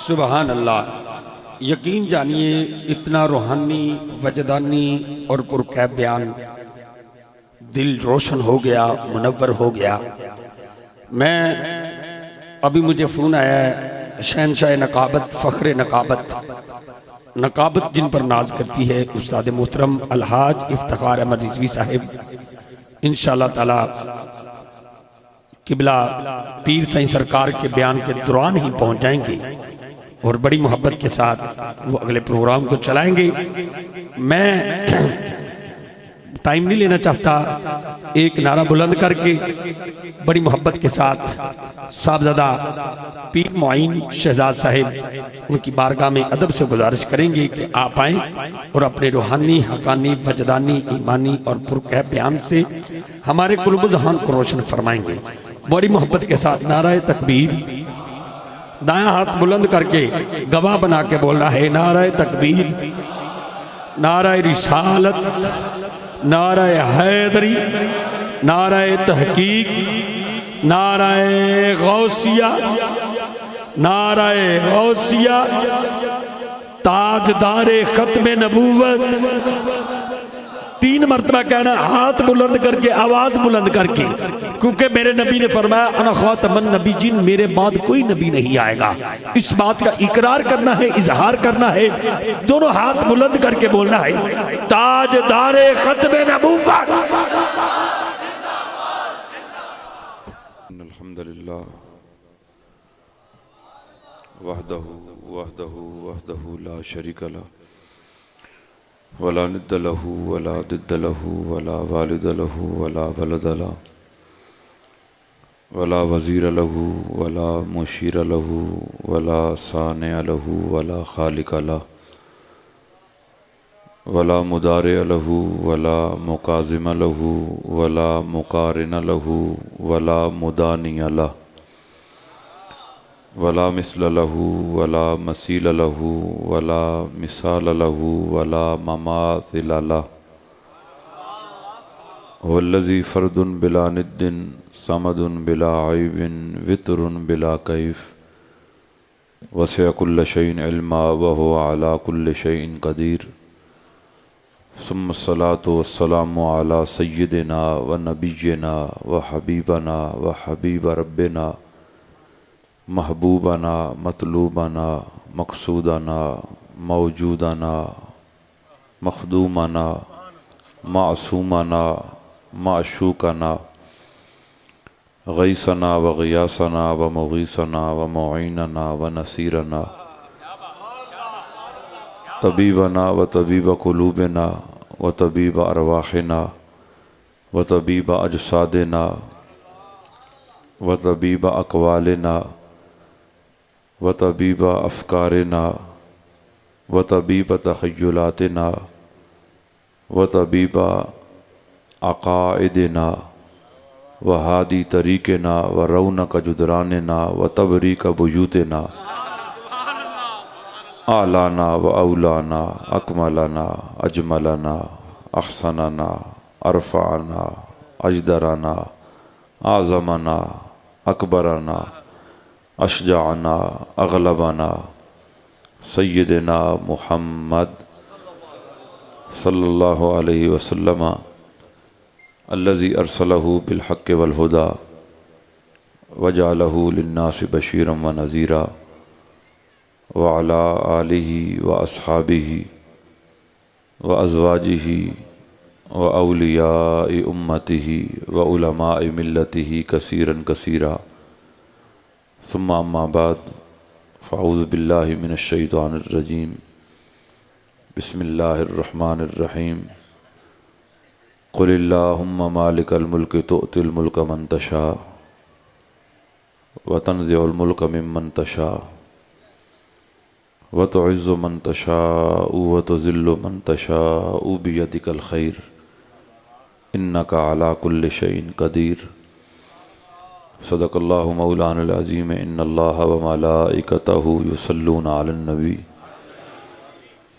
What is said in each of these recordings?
सुबहान अल्लाह। यकीन जानिए इतना रूहानी वजदानी और पुरकैब बयान, दिल रोशन हो गया, मुनव्वर हो गया। मैं अभी मुझे फ़ोन आया है, शहनशाह नकाबत फ़ख्र नकाबत, नकाबत जिन पर नाज करती है उस्ताद मोहतरम अलहाज इफ्तिखार अहमद रिजवी साहिब, इंशाअल्लाह ताला किबला पीर साईं सरकार के बयान के दौरान ही पहुंच जाएंगे और बड़ी मोहब्बत के साथ वो अगले प्रोग्राम को चलाएंगे। मैं टाइम नहीं लेना चाहता, एक नारा बुलंद करके बड़ी मोहब्बत के साथ साहबजादा पीर मुईन शहजाद साहिब उनकी बारगाह में अदब से गुजारिश करेंगे कि आप आएँ और अपने रूहानी, हकानी, वजदानी, ईमानी और पुरकैब बयान से हमारे कुल्ब जहान को रोशन फरमाएंगे। बड़ी मोहब्बत के साथ नारा तकबीर, दायां हाथ बुलंद करके गवाह बना के बोल रहा है, नारा तकबीर, नारा रिसालत, नारा हैदरी, नारा तहकीक, नारा गौसिया, नारा गौसिया, ताजदारे खत्म नबूवत। 3 मरतबा कहना, हाथ बुलंद करके, आवाज बुलंद करके, क्योंकि मेरे नबी ने फरमाया अना खातमुन नबीयीन, मेरे बाद कोई नबी नहीं आएगा। इस बात का इकरार करना है, इजहार करना है, दोनों हाथ बुलंद करके बोलना है, ताजदारे खत्म नबूवत। अल्हम्दुलिल्लाह वहदहु वहदहु वहदहु ला शरीक लह वला निद्द लहु वला दिद्द लहु वला वालिद लहु वला वलद लहु वला वज़ीर लहु वला मुशीर लहु वला सानिअ लहु वला खालिक लहु वला मुदारि लहु वला मुकाज़िम लहु वला मुकारिन लहु वला मुदानि लहु वला मिसल लहु वला मसील लहु वला मिसाल लहु वला ममासिल लहु वल्लज़ी फ़र्दुन बिला निद्दिन समदुन बिला ऐबिन वितरुन बिला कैफ़ वसिअ कुल्ल शैइन इल्मा व हुवा अला कुल्li शैइन क़दीर। सुम्मस्सलातु वस्सलामु अला सय्यिदिना व नबिय्यिना व हबीबना व हबीब रब्बिना महबूबना मतलूबना मकसूदना मौजूदना मखदूमना मासूमना माशूकना गैसना व गयासना व मुगीसना व मुईनना व नसीरना तबीबना व तबीब कुलूबना व तबीब अरवाहिना व तबीब अजसादिना व तबीब अक़वालिना व तबीब अफ़कारिना व तबीब तख़य्युलातिना व तबीब अक़ाइदिना व हादी तरीक़ना व रौनक जुदरानिना व तबरीक बुयूतना आलाना व औलाना अकमलना अजमलना अहसनना अरफ़ाना अजदरना आज़मना अकबरना अशजाना अगलबना सय्यदना मुहम्मद सल्लल्लाहु अलैहि वसल्लम अल्लज़ी अरसलहु बिलहक़्क़ि वल हुदा वजअलहु लिन्नासि बशीरन व नज़ीरा व अला आलिहि व अस्हाबिहि व अज़वाजिहि व औलियाइ उम्मतिहि व उलमाइ मिल्लतिहि कसीरन कसीरा। सुम्मा अम्मा बाद फ़अऊज़ु बिल्लाहि मिनश शैतानिर रजीम। बिस्मिल्लाहिर रहमानिर रहीम। क़ुलिल्लाहुम्मा मालिकल मुल्कि तुअतिल मुल्क मन तशा व तंज़िउल मुल्क मिम्मन तशा व तुइज़्ज़ु मन तशाउ व तुज़िल्लु मन तशाउ बियदिकल खैर इन्नका अला कुल्लि शैइन क़दीर। सदक़ल्लाहु मौलानल अज़ीम। इन्नल्लाहा व मलाइकतहु युसल्लूना अलन नबी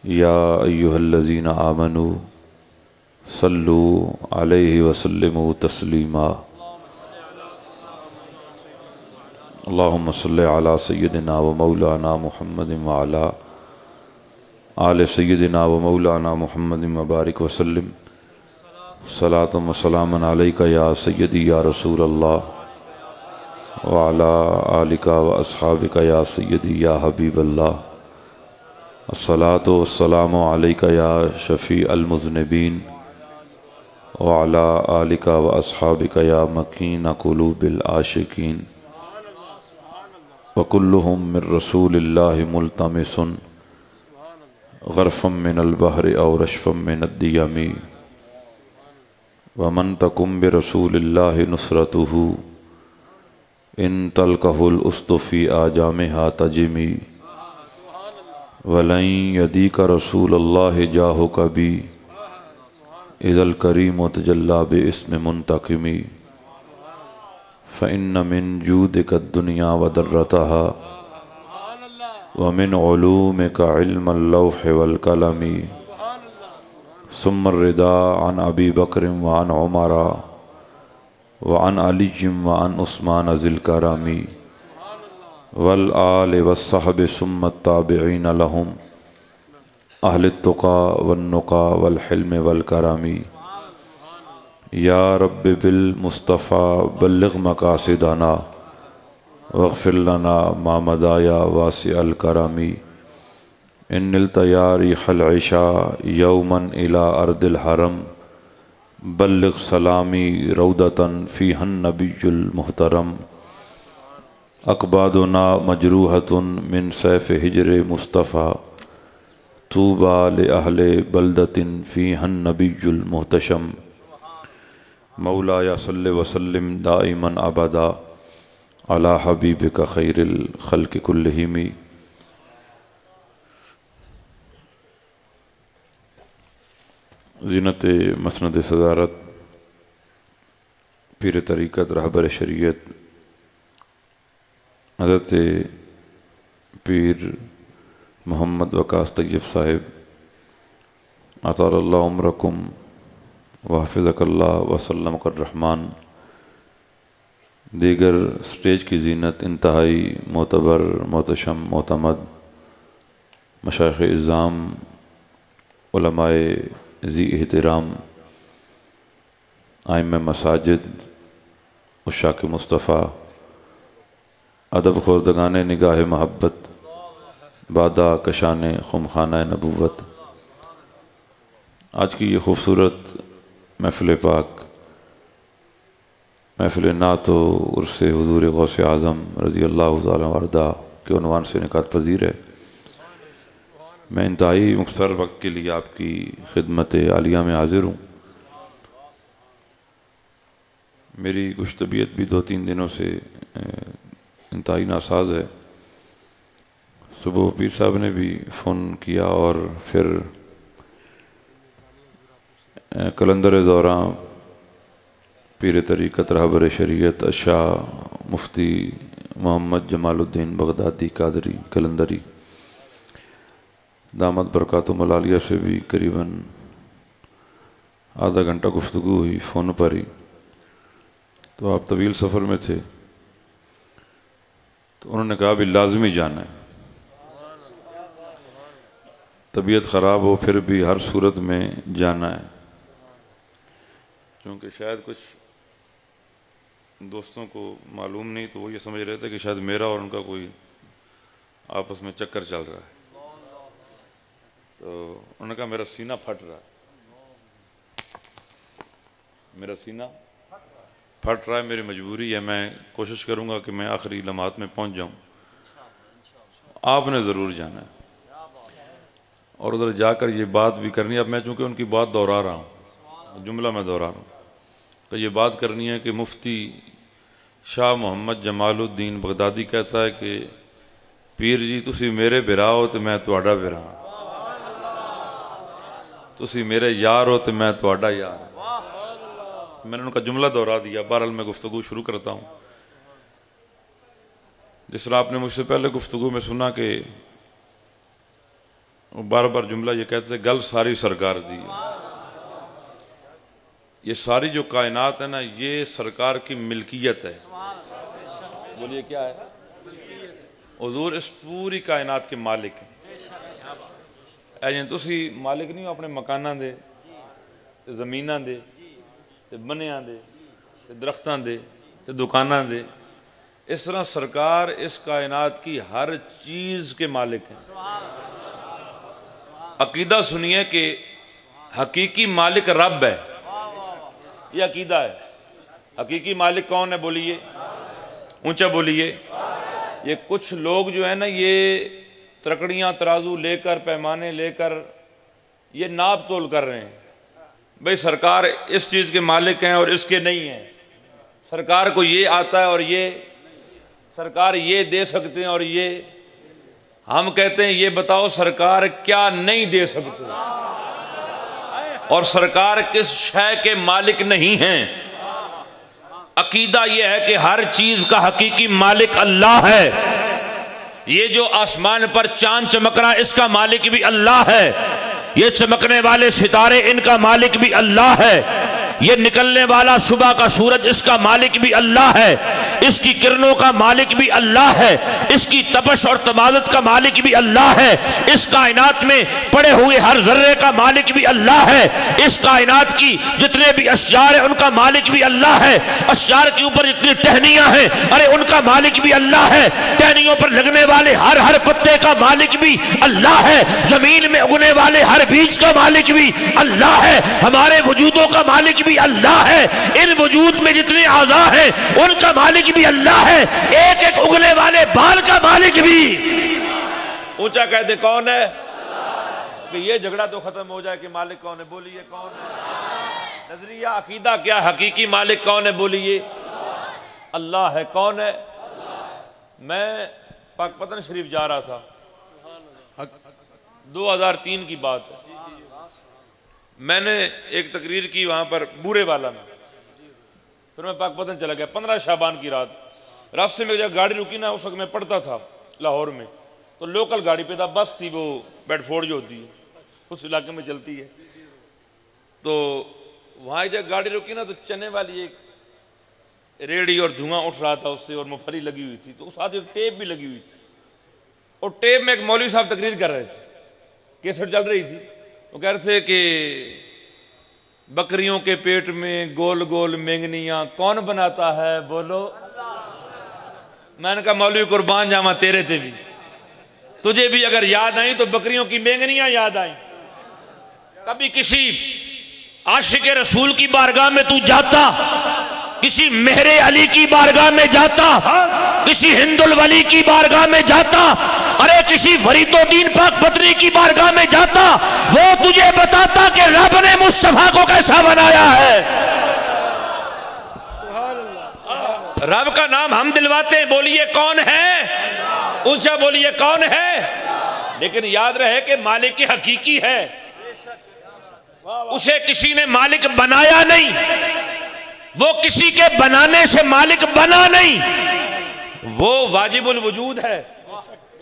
या अय्युहल्लज़ीना आमनू सल्लू अलैहि व सल्लिमू तस्लीमा। अल्लाहुम्मा सल्लि अला सय्यदिना व मौलाना मुहम्मद व अला आले सय्यदिना व मौलाना मुहम्मद व बारिक वसल्लिम सलातुम व सलामन अलैका या सय्यदी या रसूल अल्लाह व अला आलिका व अस्हाबिका या सय्यदी या हबीब अल्लाह अस्सलातु वस्सलामु अलैका या शफ़ी अल मुज़निबीन व अला आलिका व अस्हाबिका या मकीन कुलूबिल आशिकीन व कुल्लुहुम मिन रसूलिल्लाहि मुल्तमिसुन ग़रफ़म मिनल बहरि औ रशफ़म मिनद्दियमी व मन तकुम बिरसूलिल्लाहि नुसरतुहु इन तलक़हुल उस्तफ़ी आजामिहा तजिमी वलन यदीका रसूलुल्लाहि जाहु कबी इज़ल करीम तजल्ला बिस्म मुंतक़िमी फ़इन्न मिन जूदिका दुनिया व दर्रतहा व मिन उलूमिका इल्मल लौह वल कलमी सुम्मा रिदा अन अबी बकर व अन उमरा व अन अली व अन उस्मान ज़िल करमी वल आल वस्सहब सुम्मा ताबिईन लहुम अहलित तुक़ा वन नुक़ा वल हिल्म वल करमी या रब्बि बिल मुस्तफ़ा बल्लिग़ मक़ासिदना वग़फ़िर लना मा मदा या वासिअल करमी इन्निल तयारी हल इशा यौमन इला अर्दिल हरम बल्लिग़ सलामी रौदतन फ़ीहन नबियुल मुहतरम अक़बादुना मजरूहतुन मिन सैफ़ हिज्र मुस्तफ़ा तूबा ले अहले बल्दतिन फ़ीहन नबियुल मुहतशम मौलाया सल्लि वसल्लिम दाइमन अबदा अला हबीबिका खैरिल खल्क़ि कुल्लिहिमी। ज़ीनत मसनद सदारत पीर तरीक़त रहबर शरीयत हज़रत पीर मोहम्मद वकास तैयब साहिब अतारल्लाहु उम्रकुम व हफ़िज़कल्लाह वसल्लमकर रहमान दीगर स्टेज की ज़ीनत इंतहाई मोतबर मोतशम मोतमद मशाइख़ इज़्ज़ाम उलमाए ज़ी एहतराम आइम्मा मसाजिद उशाक मुस्तफ़ा अदब खुर्दगान निगाह महब्बत बादा कशान खुमखाना नबूवत। आज की ये खूबसूरत महफ़िल पाक महफ़िल नात उर्स हुज़ूर गौस आज़म रज़ी अल्लाह तआला वर्दा के उन्वान से निकात पज़ीर है। मैं इंतहाई मुख्तसर वक्त के लिए आपकी खिदमत आलिया में हाज़िर हूँ। मेरी कुछ तबीयत भी 2-3 दिनों से इंतहाई नासाज है। सुबह पीर साहब ने भी फ़ोन किया और फिर कलंदर दौरान पीर तरीक़त रहबर शरीयत शाह मुफ्ती मोहम्मद जमालुद्दीन बगदादी कादरी कलंदरी दामद बरकातुहुम आलिया से भी करीबन आधा घंटा गुफ्तगू हुई फ़ोन पर ही। तो आप तवील सफ़र में थे तो उन्होंने कहा भी लाजमी जाना है, तबीयत ख़राब हो फिर भी हर सूरत में जाना है। क्योंकि शायद कुछ दोस्तों को मालूम नहीं तो वो ये समझ रहे थे कि शायद मेरा और उनका कोई आपस में चक्कर चल रहा है। तो उन्होंने कहा मेरा सीना फट रहा है, मेरा सीना फट रहा है, मेरी मजबूरी है, मैं कोशिश करूँगा कि मैं आखिरी लम्हात में पहुँच जाऊँ। आपने ज़रूर जाना है और उधर जाकर ये बात भी करनी है। अब मैं चूँकि उनकी बात दोहरा रहा हूँ, जुमला मैं दोहरा रहा हूँ, तो ये बात करनी है कि मुफ्ती शाह मोहम्मद जमालुद्दीन बगदादी कहता है कि पीर जी तुसी मेरे बिरा हो तो मैं तुहाडा बिरा, तुसी मेरे यार हो तो मैं तुहाडा यार। मैंने उनका जुमला दोहरा दिया। बहरहाल मैं गुफ्तगू शुरू करता हूँ। जिस तरह आपने मुझसे पहले गुफ्तगू में सुना कि वो बार बार जुमला ये कहते थे गल सारी सरकार दी। ये सारी जो कायनात है ना, ये सरकार की मिल्कियत है। बोलिए क्या है? हुजूर इस पूरी कायनात के मालिक हैं। जिवें तुसी मालिक नहीं हो अपने मकानां दे, ज़मीनां दे, ते बनियां दे, ते दरख्तां दे, ते दुकानां दे, इस तरह सरकार इस कायनात की हर चीज़ के मालिक हैं। अकीदा सुनिए कि हकीकी मालिक रब है, ये अकीदा है। हकीकी मालिक कौन है? बोलिए, ऊंचा बोलिए। ये कुछ लोग जो है ना, ये तकड़ियाँ तराजू लेकर, पैमाने लेकर ये नाप तोल कर रहे हैं, भाई सरकार इस चीज़ के मालिक हैं और इसके नहीं हैं। सरकार को ये आता है और ये सरकार ये दे सकते हैं और ये, हम कहते हैं ये बताओ सरकार क्या नहीं दे सकते, और सरकार किस शय के मालिक नहीं हैं। अकीदा यह है कि हर चीज का हकीकी मालिक अल्लाह है। ये जो आसमान पर चांद चमक रहा है इसका मालिक भी अल्लाह है। ये चमकने वाले सितारे इनका मालिक भी अल्लाह है। ये निकलने वाला सुबह का सूरज इसका मालिक भी अल्लाह है। इसकी किरणों का मालिक भी अल्लाह है। इसकी तपश और तमादत का मालिक भी अल्लाह है। इस कायनात में पड़े हुए हर जर्रे का मालिक भी अल्लाह है। इस कायनात की जितने भी अश्यार है उनका मालिक भी अल्लाह है। अश्यार के ऊपर जितनी टहनियां हैं, अरे उनका मालिक भी अल्लाह है। टहनियों पर लगने वाले हर हर पत्ते का मालिक भी अल्लाह है। जमीन में उगने वाले हर बीज का मालिक भी अल्लाह है। हमारे वजूदों का मालिक भी अल्लाह है। इन वजूद में जितने आज़ा हैं उनका मालिक भी अल्लाह है। एक एक उगने वाले बाल का मालिक भी। ऊंचा कह दे कौन है, कि ये झगड़ा तो खत्म हो जाए कि मालिक कौन है। बोलिए कौन है। नजरिया अकीदा क्या, हकीकी मालिक कौन है? बोलिए अल्लाह है। कौन है? मैं पाकपतन शरीफ जा रहा था, 2003 की बात है। मैंने एक तकरीर की वहाँ पर बूरे वाला में, फिर मैं पाकपतन चला गया। 15 शाबान की रात, रास्ते में जब गाड़ी रुकी ना, उस वक्त मैं पढ़ता था लाहौर में, तो लोकल गाड़ी पे था, बस थी, वो बेडफोर्ड जो होती है उस इलाके में चलती है। तो वहाँ जब गाड़ी रुकी ना, तो चने वाली एक रेड़ी और धुआं उठ रहा था उससे, और मूंगफली लगी हुई थी, तो उस साथ एक टेप भी लगी हुई थी, और टेप में एक मौलवी साहब तकरीर कर रहे थे, कैसेट चल रही थी। वो कह रहे थे कि बकरियों के पेट में गोल गोल मेंगनियां कौन बनाता है? बोलो। मैंने कहा मौलवी कुर्बान जावा तेरे ते भी, तुझे भी अगर याद आई तो बकरियों की मेंगनियां याद आई। कभी किसी आशिक रसूल की बारगाह में तू जाता, किसी मेहरे अली की बारगाह में जाता, किसी हिंदुल वली की बारगाह में जाता, अरे किसी फरीदुद्दीन पाक पत्नी की बारगाह में जाता, वो तुझे बताता कि रब ने मुस्तफा को कैसा बनाया है। रब का नाम हम दिलवाते हैं, बोलिए कौन है? ऊंचा बोलिए कौन है? लेकिन याद रहे कि मालिक हकीकी है, उसे किसी ने मालिक बनाया नहीं, वो किसी के बनाने से मालिक बना नहीं। वो वाजिबुल वजूद है,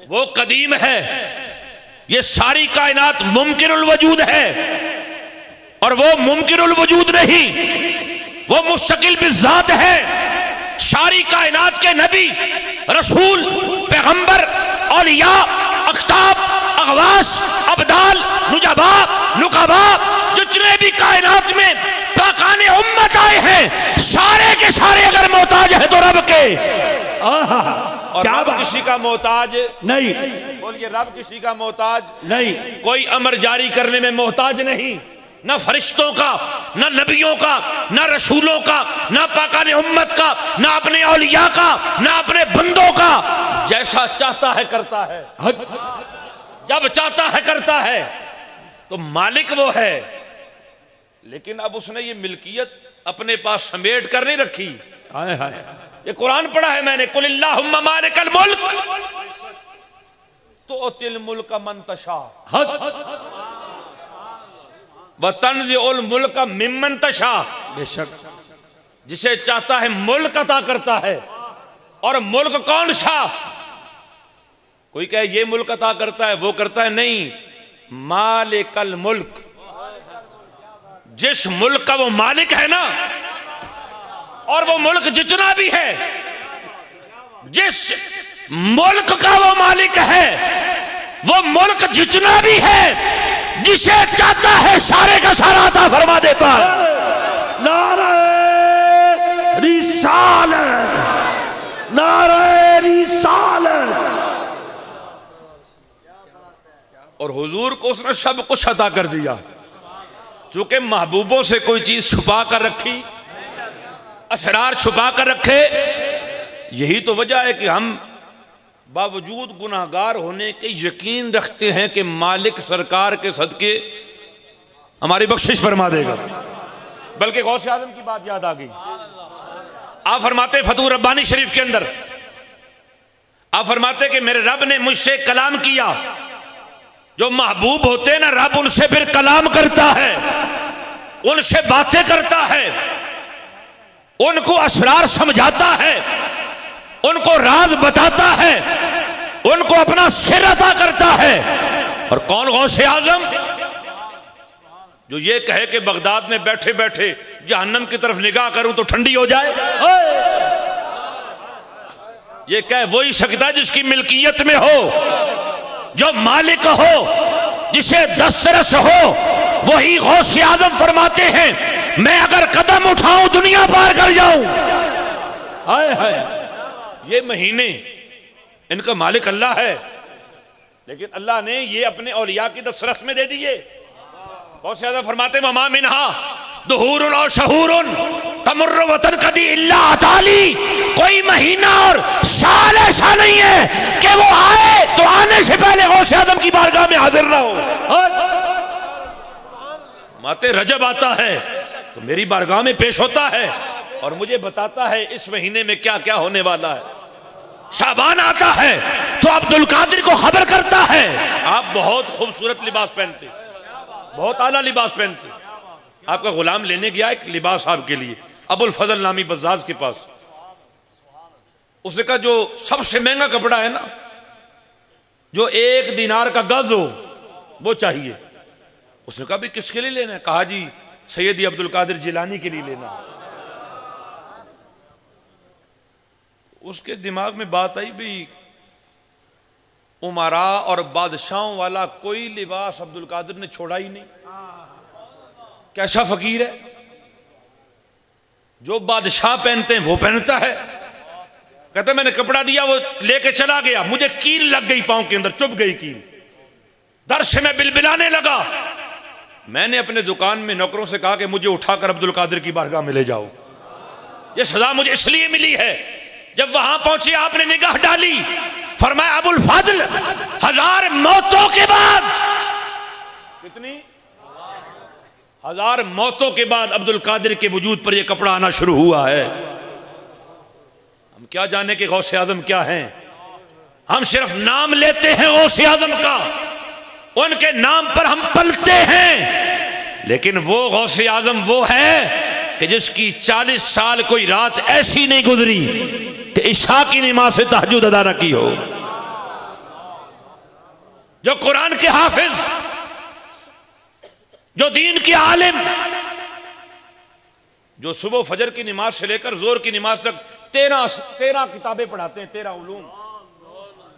वो कदीम है। ये सारी कायनात मुमकिनुल वजूद है, और वो मुमकिनुल वजूद नहीं, वो मुस्तकिल बिज़ात है। सारी कायनात के नबी, रसूल, पैगंबर, औलिया, अख्ताब, अगवास, अब्दाल, नुजबा, नुकबा, जितने भी कायनात में पाकाने उम्मत आए हैं, सारे के सारे अगर मोहताज है तो रब के। और क्या रब किसी का मोहताज नहीं। बोलिए रब किसी का मोहताज नहीं। कोई अमर जारी करने में मोहताज नहीं, ना फरिश्तों का, ना नबियों का, ना रसूलों का, ना पाकाने उम्मत का, ना अपने औलिया का, ना अपने बंदों का। जैसा चाहता है करता है, जब चाहता है करता है, तो मालिक वो है। लेकिन अब उसने ये मिल्कियत अपने पास समेट कर नहीं रखी। हाय हाय, ये कुरान पढ़ा है मैंने, कुलिल्लाहुम्मा मालिकल मुल्क तुअतिल मुल्क मन तशा व तंज़िउल मुल्क मिम्मन तशा। बेशक जिसे चाहता है मुल्क अता करता है। और मुल्क कौन सा? कोई कहे ये मुल्क अता करता है, वो करता है, नहीं, मालिकल मुल्क। जिस मुल्क का वो मालिक है ना, और वो मुल्क जितना भी है, जिस मुल्क का वो मालिक है, वो मुल्क जितना भी है जिसे चाहता है सारे का सारा अता फरमा देता है। नारे रिसालत, नारे रिसालत। और हुजूर को उसने सब कुछ अता कर दिया, चूंकि महबूबों से कोई चीज छुपा कर रखी, असरार छुपा कर रखे। यही तो वजह है कि हम बावजूद गुनाहगार होने के यकीन रखते हैं कि मालिक सरकार के सदके हमारी बख्शिश फरमा देगा। बल्कि गौसे आजम की बात याद आ गई। आप फरमाते फतूह रब्बानी शरीफ के अंदर, आप फरमाते कि मेरे रब ने मुझसे कलाम किया। जो महबूब होते हैं ना, रब उनसे फिर कलाम करता है, उनसे बातें करता है, उनको असरार समझाता है, उनको राज बताता है, उनको अपना सिर अता करता है। और कौन गौसे आजम? जो ये कहे कि बगदाद में बैठे बैठे जहन्नम की तरफ निगाह करूं तो ठंडी हो जाए। ये कहे वही सकता है जिसकी मिल्कियत में हो, जो मालिक हो, जिसे दस्तरस हो, वही गौसे आजम फरमाते हैं मैं अगर कदम उठाऊं दुनिया पार कर जाऊं। हाय हाय, ये महीने इनका मालिक अल्लाह है, लेकिन अल्लाह ने ये अपने औलिया की दस्तरस में दे दिए। बहुत ज्यादा फरमाते वमा मिनहा दुहूरुन और शहूरुन तमुर्र वतन कदी इल्ला अताली। कोई महीना और साल ऐसा नहीं है कि वो आए तो आने से पहले गौसे आजम की बारगाह में हाजिर ना हो। माते रजब आता है तो मेरी बारगाह में पेश होता है और मुझे बताता है इस महीने में क्या क्या होने वाला है। शाबान आता है तो अब्दुल कादिर को खबर करता है आप बहुत खूबसूरत लिबास पहनते, बहुत आला लिबास पहनते। आपका गुलाम लेने गया एक लिबास आपके लिए अबुल फजल नामी बज़ाज के पास। उसने कहा जो सबसे महंगा कपड़ा है ना, जो 1 दिनार का गज हो, वो चाहिए। उसने कहा भी किसके लिए लेना है? कहा जी सैयदी अब्दुल कादिर जिलानी के लिए लेना। उसके दिमाग में बात आई भी उमरा और बादशाहों वाला कोई लिबास अब्दुल कादिर ने छोड़ा ही नहीं। कैसा फकीर है, जो बादशाह पहनते हैं वो पहनता है। कहता मैंने कपड़ा दिया, वो लेके चला गया, मुझे कील लग गई पांव के अंदर, चुभ गई कील, दर्द से मैं बिलबिलाने लगा। मैंने अपने दुकान में नौकरों से कहा कि मुझे उठाकर अब्दुल कादिर की बारगाह में ले जाओ। ये सजा मुझे इसलिए मिली है। जब वहां पहुंचे आपने निगाह डाली, फरमाया अबुल फादिल 1000 मौतों के बाद, कितनी 1000 मौतों के बाद अब्दुल कादिर के वजूद पर यह कपड़ा आना शुरू हुआ है। हम क्या जाने कि गौसे आजम क्या हैं, हम सिर्फ नाम लेते हैं गौसे आजम का, उनके नाम पर हम पलते हैं। लेकिन वो गौसे आजम वो है कि जिसकी 40 साल कोई रात ऐसी नहीं गुजरी कि इशा की नमाज से तहज्जुद अदा न की हो। जो कुरान के हाफिज, जो दीन के आलिम, जो सुबह फजर की नमाज से लेकर जोर की नमाज तक 13 किताबें पढ़ाते हैं, 13 उलूम।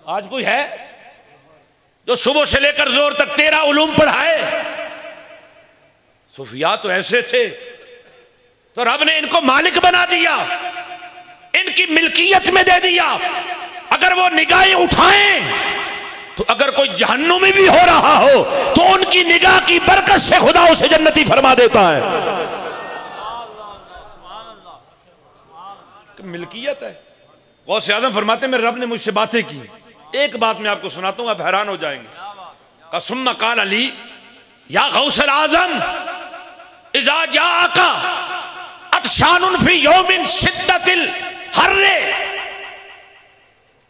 आज कोई है जो सुबह से लेकर जोर तक 13 उलूम पढ़ाए? सुफिया तो ऐसे थे, तो रब ने इनको मालिक बना दिया, इनकी मिल्कियत में दे दिया। अगर वो निगाहें उठाएं तो अगर कोई जहन्नुम में भी हो रहा हो तो उनकी निगाह की बरकत से खुदा उसे जन्नती फरमा देता है। मिल्कियत है। गौसे आज़म फरमाते मेरे रब ने मुझसे बातें की। एक बात मैं आपको सुनाता हूं, आप हैरान हो जाएंगे। कसुम्मा काल अली या गौसल आजम इज़ा जाअका अतशानुन फी यौमिन शिद्दतिल हर्रे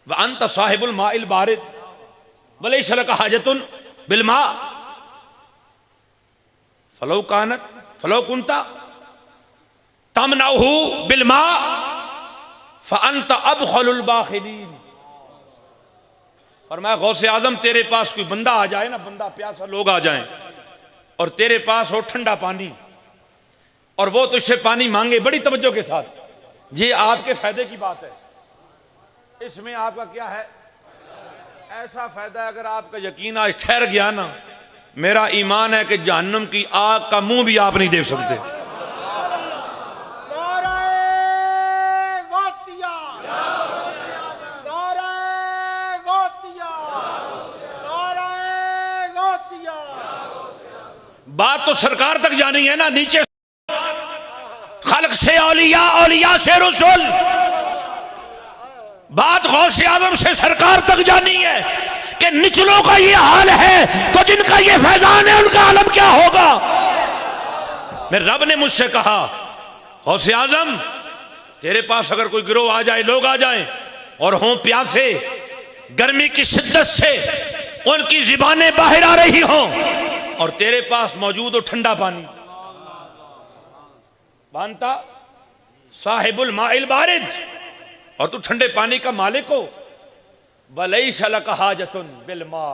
व अंत साहिबुल माइल बारिद वलैसा लका हाजतुन बिल मा फलौ कानत फलौ कुंता तमनहु बिल मा फअंत अबखलुल बाखिलीन। फरमाया गौसे आजम तेरे पास कोई बंदा आ जाए ना, बंदा प्यासा लोग आ जाएं और तेरे पास हो ठंडा पानी और वो तुझसे पानी मांगे बड़ी तवज्जो के साथ, ये आपके फायदे की बात है। इसमें आपका क्या है? ऐसा फायदा है, अगर आपका यकीन आज ठहर गया ना, मेरा ईमान है कि जहन्नम की आग का मुंह भी आप नहीं देख सकते। बात तो सरकार तक जानी है ना, नीचे खल्क से औलिया, औलिया से रसूल, बात गौसे आजम से सरकार तक जानी है कि निचलों का ये हाल है तो जिनका ये फैजान है उनका आलम क्या होगा। मेरे रब ने मुझसे कहा, गौसे आजम तेरे पास अगर कोई गिरोह आ जाए, लोग आ जाएं और हों प्यासे, गर्मी की शिद्दत से उनकी जुबानें बाहर आ रही हों और तेरे पास मौजूद हो ठंडा पानी, मानता साहिबुल माइल बारिद, और तू ठंडे पानी का मालिक हो, वलैसा लका हाजतुन बिल मा,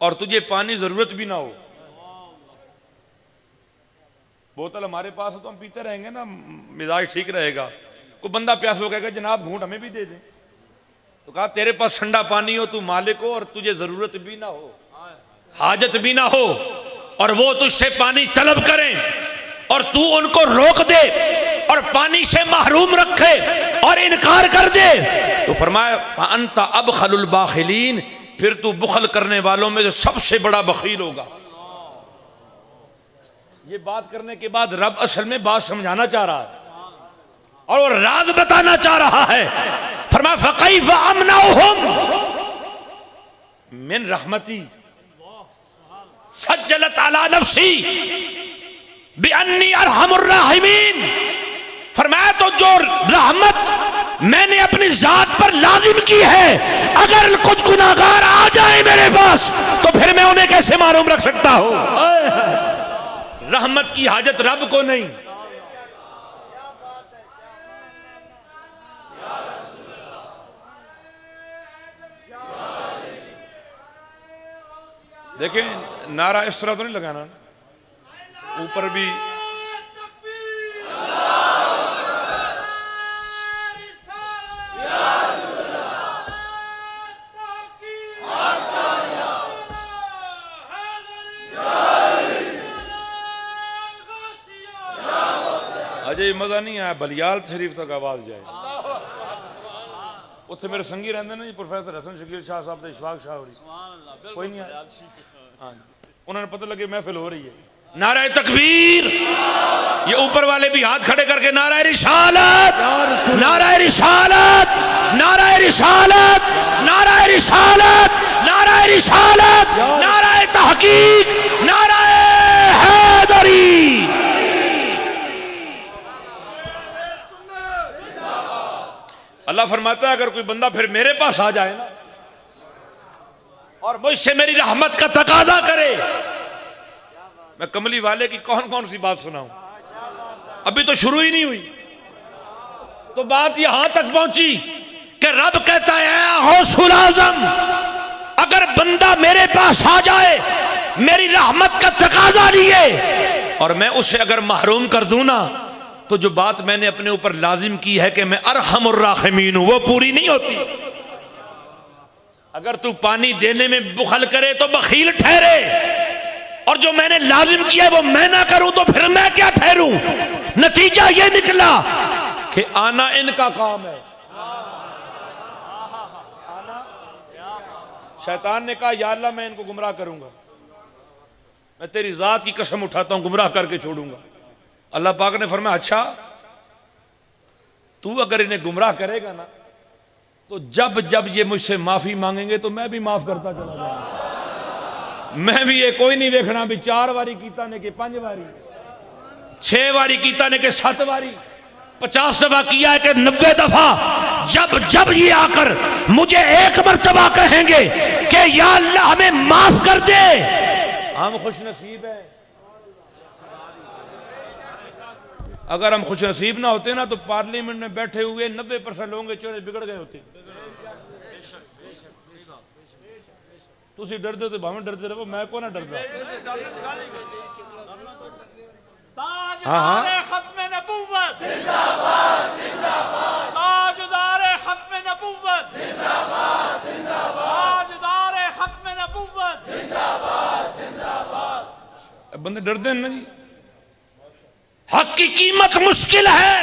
और तुझे पानी जरूरत भी ना हो, बोतल हमारे पास हो तो हम पीते रहेंगे ना, मिजाज ठीक रहेगा। कोई बंदा प्यास हो कहेगा जनाब घूंट हमें भी दे दे, तो कहा तेरे पास ठंडा पानी हो, तू मालिक हो और तुझे जरूरत भी ना हो, हाजत भी ना हो, और वो तुझसे पानी तलब करें और तू उनको रोक दे और पानी से महरूम रखे और इनकार कर दे, तो फरमाया फ़अन्ता अबखलुल बाखिलीन, फिर तू बुखल करने वालों में जो सबसे बड़ा बखील होगा। ये बात करने के बाद रब असल में बात समझाना चाह रहा है और वो राज बताना चाह रहा है। फरमाया फ़कैफ़ अमनउहुम मिन रहमती सज्जलत अला नफ्सी बिअन्नी अरहमुर राहिमीन। फरमाया तो जो रहमत मैंने अपनी जात पर लाजिम की है, अगर कुछ गुनाहगार आ जाए मेरे पास तो फिर मैं उन्हें कैसे मालूम रख सकता हूं। रहमत की हाजत रब को नहीं। देखें नारा इस तरह तो नहीं लगाना, ऊपर भी अजय मजा नहीं आया, बलियाल शरीफ तक आवाज जाए। उत्थे मेरे संगी रहते ना जी, प्रोफेसर हसन शकील शाह साहब ते इशफाक शाह होरी, कोई नहीं आया, हाँ उन्होंने पता लगे महफिल हो रही है। नारा तकबीर, ये ऊपर वाले भी हाथ खड़े करके नारा रिसालत, नारा रिसालत, नारा रिसालत, नारा रिसालत, नारा रिसालत, नारा तहकीक, नारा हैदरी। अल्लाह फरमाता है अगर कोई बंदा फिर मेरे पास आ जाए ना और मुझसे मेरी रहमत का तकाजा करे, मैं कमली वाले की कौन कौन सी बात सुनाऊं, अभी तो शुरू ही नहीं हुई, तो बात यहां तक पहुंची कि रब कहता है गौसुल आज़म अगर बंदा मेरे पास आ जाए मेरी रहमत का तकाजा लिए और मैं उसे अगर महरूम कर दूं ना, तो जो बात मैंने अपने ऊपर लाजिम की है कि मैं अरहमुर राहिमीन हूं, वो पूरी नहीं होती। अगर तू पानी देने में बुखल करे तो बखील ठहरे, और जो मैंने लाजिम किया है वो मैं ना करूं तो फिर मैं क्या ठहरूं। नतीजा ये निकला कि आना इनका काम है। शैतान ने कहा या अल्लाह मैं इनको गुमराह करूंगा, मैं तेरी जात की कसम उठाता हूं गुमराह करके छोड़ूंगा। अल्लाह पाक ने फरमाया अच्छा तू अगर इन्हें गुमराह करेगा ना तो जब जब ये मुझसे माफी मांगेंगे तो मैं भी माफ करता चला जाऊंगा। मैं भी ये कोई नहीं देखना भी 4 वारी कीता ने के 5 वारी, 6 वारी कीता ने के 7 वारी, 50 दफा किया है कि 90 दफा। जब जब ये आकर मुझे एक मर्तबा कहेंगे कि या अल्लाह हमें माफ कर दे, हम खुश नसीब है। अगर हम खुश नसीब ना होते ना तो पार्लियामेंट में बैठे हुए 90% लोगों के चेहरे बिगड़ गए होते। तुसी डरते तो भावें डरते रहो, मैं को ना डरता। ताजदार खत्म नबुव्वत जिंदाबाद जिंदाबाद, ताजदार खत्म नबुव्वत नबूवत जिंदाबाद जिंदाबाद, ताजदार खत्म नबूवत जिंदाबाद जिंदाबाद। बंदे डरते हैं ना जी, हक की कीमत मुश्किल है,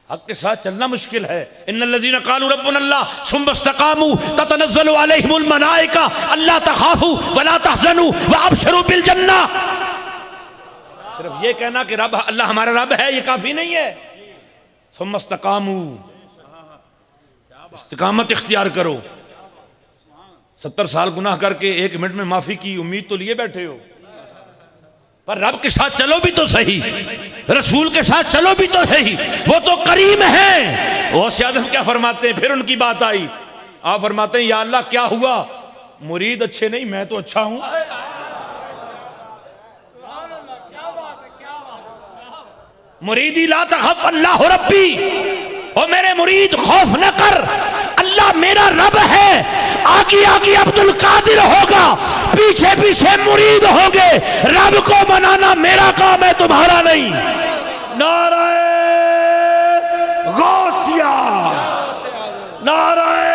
हक के साथ चलना मुश्किल है। इन्नल्लज़ीना क़ालू रब्बुनल्लाह सुम्मा इस्तक़ामू ततनज़्ज़लु अलैहिमुल मलाइका अल्ला तख़ाफू वला तहज़नू वअबशिरू बिल जन्नह। सिर्फ ये कहना कि रब अल्लाह हमारा रब है ये काफी नहीं है। सुम्मा इस्तक़ामू, इस्तिकामत इख्तियार करो। 70 साल गुनाह करके 1 मिनट में माफी की उम्मीद तो लिए बैठे हो, पर रब के साथ चलो भी तो सही, रसूल के साथ चलो भी तो सही, वो तो करीम है। वो आदम क्या फरमाते हैं, फिर उनकी बात आई, आप फरमाते हैं या अल्लाह क्या हुआ, मुरीद अच्छे नहीं मैं तो अच्छा हूं। मुरीदी ला तखफ अल्लाह रब्बी, ओ मेरे मुरीद खौफ न कर, अल्लाह मेरा रब है। आगे आगे अब्दुल कादिर होगा, पीछे पीछे मुरीद होंगे। रब को मनाना मेरा काम है, तुम्हारा नहीं। नाराए गौसिया, नाराए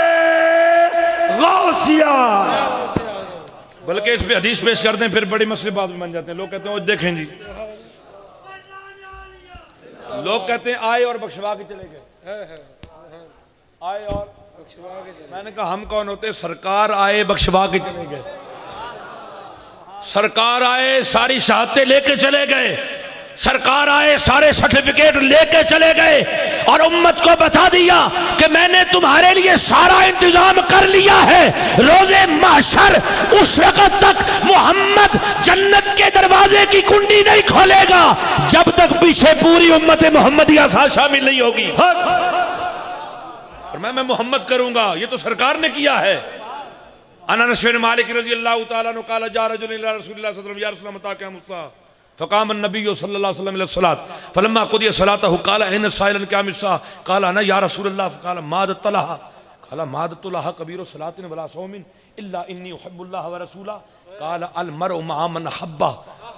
गौसिया। बल्कि इस पे हदीस पेश करते हैं, फिर बड़ी मसले बात में बन जाते हैं। लोग कहते हैं वो देखें जी, लोग कहते हैं आए और बख्शवा के चले गए, आए और बख्शवा के चले। मैंने कहा हम कौन होते, सरकार आए बख्शवा के चले गए। सरकार आए सारी शहादतें लेके चले गए, सरकार आए सारे सर्टिफिकेट लेके चले गए और उम्मत को बता दिया कि मैंने तुम्हारे लिए सारा इंतजाम कर लिया है। रोजे महशर उस वक्त तक मोहम्मद जन्नत के दरवाजे की कुंडी नहीं खोलेगा जब तक पीछे पूरी उम्मत मोहम्मदिया साथ शामिल नहीं होगी। और मैं मोहम्मद करूंगा, ये तो सरकार ने किया है। अनस बिन मालिक रज़ियल्लाहु तआला अन्हु क़ाल जा रजुल इला रसूलिल्लाह सल्लल्लाहु अलैहि वसल्लम या रसूल अल्लाह मता क़यामुस्सा फ़क़ाम अन्नबी सल्लल्लाहु अलैहि वसल्लम इला सलात फ़लम्मा क़ुदिया सलातहु क़ाल ऐन साइलन क़यामुस्सा क़ाल अना या रसूलल्लाह क़ाल मादतलहा क़ाल मादतलहा कबीरु सलातिन वला सौमिन इल्ला इन्नी उहिब्बुल्लाह व रसूला क़ाल अल मरउ मअ मन अहब्बा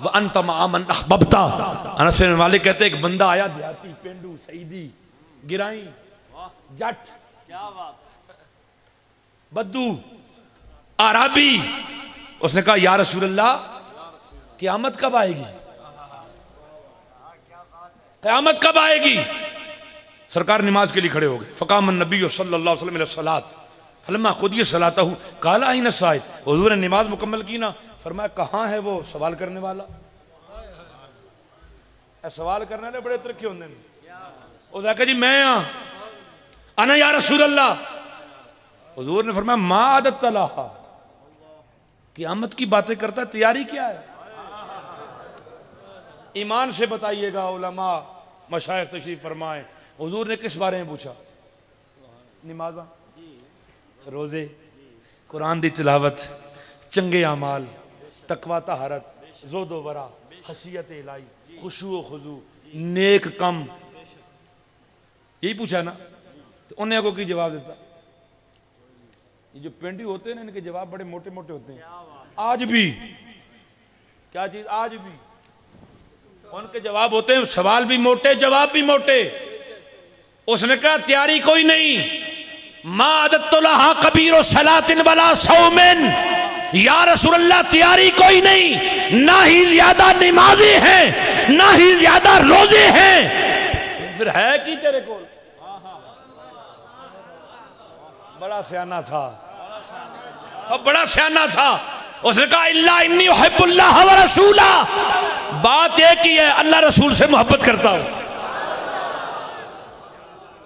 व अंत मअ मन अहबब्ता। अनस बिन मालिक कहते एक बंदा आया, देहाती, पेंडू, सईदी, गिराई, जट, क्या बात, बद्दू, आराबी। उसने कहा या रसूलल्लाह क़यामत कब आएगी, क़यामत कब आएगी। सरकार नमाज के लिए खड़े हो गए। फ़क़ाम नबी सल्लल्लाहु अलैहि वसल्लम सलात फलम्मा क़ुदिया सलातहु क़ाल अय्न साइल। हुज़ूर ने नमाज मुकम्मल की ना, फरमाया कहाँ है वो सवाल करने वाला। सवाल करने वाले बड़े तरक्की होंगे। उसने कहा जी मैं हाँ, अना या रसूल अल्लाह। हुज़ूर ने फरमाया मा आदत तलाहा, क़यामत की बातें करता, तैयारी क्या है। ईमान से बताइएगा, उलमा मशाइख तशरीफ फरमाए। हुज़ूर ने किस बारे में पूछा, नमाज़ा, रोज़े, कुरान दी तिलावत, चंगे अमाल, तकवा तहारत, ज़ोदो वरा, खशियत इलाही, खुशू खुजू, नेक कम, यही पूछा ना। तो उन्हें को की जवाब देता। ये जो पेंडी होते हैं ना, इनके जवाब बड़े मोटे मोटे होते हैं। आज भी क्या चीज, आज भी उनके जवाब होते हैं, सवाल भी मोटे जवाब भी मोटे। उसने कहा तैयारी कोई नहीं, मादतुल्लाह कबीरो सलातिन वला सौमिन। या रसूलल्लाह तैयारी कोई नहीं, ना ही ज्यादा नमाजी हैं ना ही ज्यादा रोजे हैं। फिर है कि तेरे को बड़ा सियाना था, अब बड़ा सियाना था। उसने कहा इल्ला इन्नी उहिब्बुल्लाह व रसूला, बात एक ही है, अल्लाह रसूल से मोहब्बत करता हूं।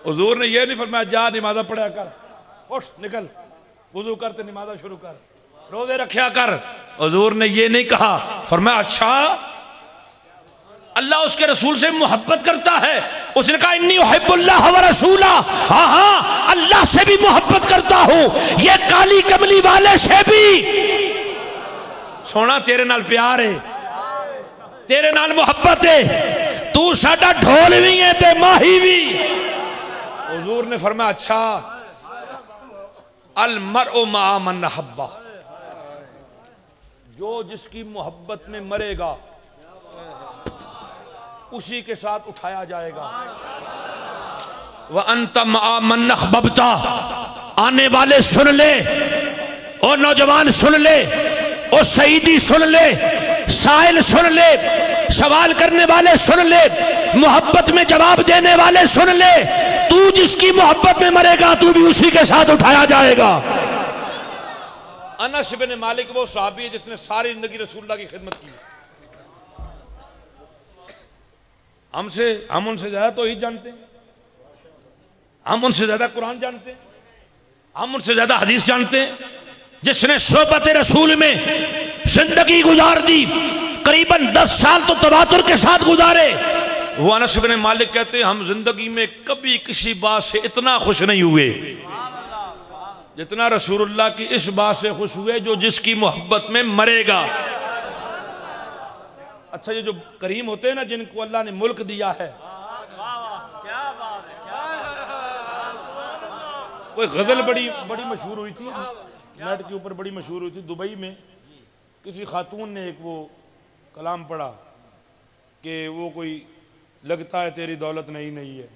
हुजूर ने यह नहीं फरमाया जा नमाज़ा पढ़ा कर, उठ निकल, वुजू कर, नमाज़ा शुरू कर, रोजे रखा कर। हुजूर ने यह नहीं कहा, फरमाया अच्छा अल्लाह उसके रसूल से मोहब्बत करता है। उसने कहा इन्नी उहिब्बुल्लाह व रसूला, हाँ हाँ अल्लाह से भी मोहब्बत करता हूं, ये काली कमली वाले से भी। सोना तेरे नाल प्यार है, तेरे नाल मोहब्बत है, तू साडा ढोल भी है ते माही भी। हुजूर ने फरमाया अच्छा अल मरउ मअ मन अहब्बा, जो जिसकी मोहब्बत में मरेगा उसी के साथ उठाया जाएगा। व अंतम मन अहबब्ता, आने वाले सुन ले, और नौजवान सुन ले, और शहीदी सुन ले, साइल सुन ले, सवाल करने वाले सुन ले, मोहब्बत में जवाब देने वाले सुन ले। तू जिसकी मोहब्बत में मरेगा तू भी उसी के साथ उठाया जाएगा। अनस इब्न मालिक वो सहाबी है जिसने सारी जिंदगी रसूलुल्लाह की खिदमत की। हम उनसे ज्यादा तौहीद जानते हैं, हम उनसे ज्यादा कुरान जानते हैं, हम उनसे ज्यादा हदीस जानते हैं। जिसने सोबत रसूल में जिंदगी गुजार दी, करीबन 10 साल तो तवातुर के साथ गुजारे, वो अनस इब्न मालिक कहते हैं हम जिंदगी में कभी किसी बात से इतना खुश नहीं हुए जितना रसूलुल्लाह की इस बात से खुश हुए जो जिसकी मोहब्बत में मरेगा। अच्छा, ये जो करीम होते हैं ना, जिनको अल्लाह ने मुल्क दिया है, कोई गजल बड़ी मशहूर हुई थी, नेट के ऊपर बड़ी मशहूर हुई थी। दुबई में किसी खातून ने एक वो कलाम पढ़ा कि वो कोई लगता है तेरी दौलत नहीं है।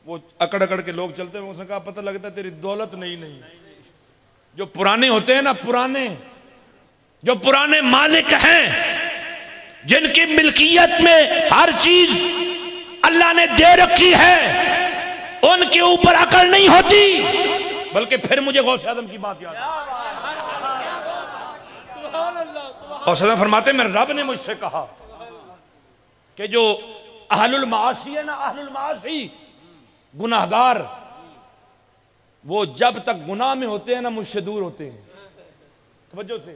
वो अकड़ अकड़ के लोग चलते हैं, उसने कहा पता लगता है तेरी दौलत नहीं। जो पुराने होते हैं ना, जो पुराने मालिक हैं, जिनकी मिल्कियत में हर चीज अल्लाह ने दे रखी है, उनके ऊपर अकड़ नहीं होती। बल्कि फिर मुझे गौसे आजम की बात याद है। गौसे आजम फरमाते मेरे रब ने मुझसे कहा कि जो अहलुल मासी है ना, अहलुल मासी गुनाहगार, वो जब तक गुनाह में होते हैं ना मुझसे दूर होते हैं। तवज्जो से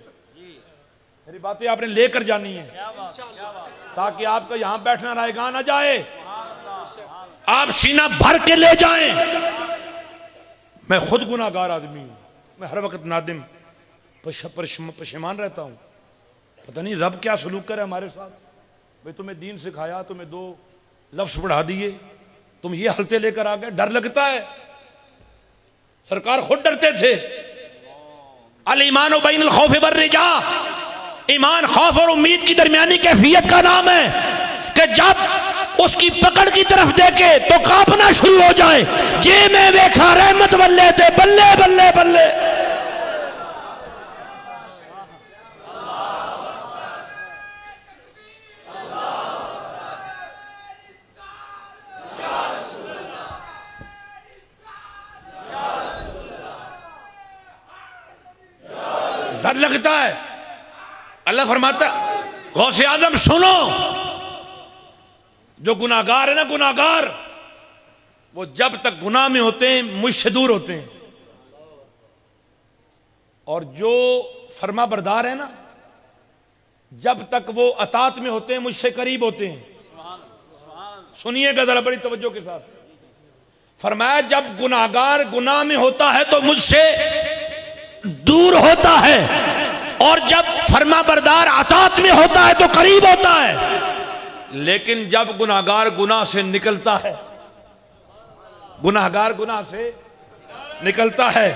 मेरी बातें आपने लेकर जानी है ताकि आपका यहां बैठना रहेगा ना जाए, आप सीना भर के ले जाएं। मैं खुद गुनाहगार आदमी हूं, मैं हर वक्त नादिम पशेमान रहता हूं। पता नहीं रब क्या सलूक करे हमारे साथ। भाई तुम्हें दीन सिखाया, तुम्हें 2 लफ्ज पढ़ा दिए, तुम ये हलते लेकर आ गए। डर लगता है, सरकार खुद डरते थे। अल ईमान व बैनल खौफ वर रिजा, ईमान खौफ और उम्मीद की दरमियानी कैफियत का नाम है कि जब उसकी पकड़ की तरफ देखे तो कांपना शुरू हो जाए। जे में देखा रहमत बल्ले थे, बल्ले बल्ले बल्ले। डर लगता है। अल्लाह फरमाता गौसे आजम सुनो, जो गुनाहगार है ना, गुनाहगार वो जब तक गुनाह में होते हैं मुझसे दूर होते हैं, और जो फरमा बरदार है ना, जब तक वो अतात में होते हैं मुझसे करीब होते हैं। सुनिएगा जरा बड़ी तवज्जो के साथ। फरमाया जब गुनाहगार गुनाह में होता है तो मुझसे दूर होता है, और जब फरमा बरदार अतात में होता है तो करीब होता है। लेकिन जब गुनाहगार गुनाह से निकलता है, गुनाहगार गुनाह से निकलता है,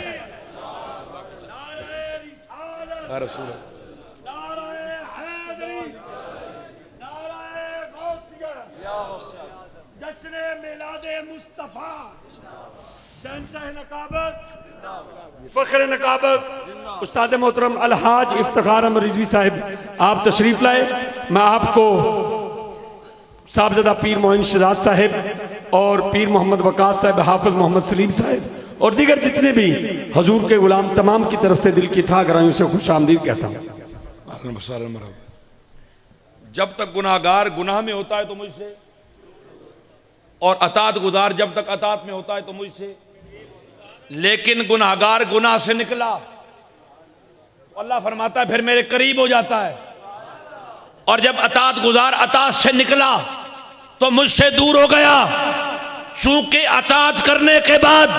फख्र नकाबत उस्ताद मोहतरम अलहाज इफ्तिखार अहमद रिजवी साहब आप तशरीफ लाए। मैं आपको साहबजादा पीर मोइन शहजाद साहब और पीर मोहम्मद वकास साहब, हाफिज मोहम्मद सलीम साहब और दीगर जितने भी हजूर के गुलाम तमाम की तरफ से दिल की था गराइयों से खुश आमदीद कहता हूँ। जब तक गुनाहगार गुनाह में होता है तो मुझसे, और अतात गुजार जब तक अतात में होता है तो मुझसे। लेकिन गुनाहगार गुनाह से निकला, अल्लाह फरमाता है फिर मेरे करीब हो जाता है। और जब अतात गुजार अतात से निकला तो मुझसे दूर हो गया। चूंकि अतात करने के बाद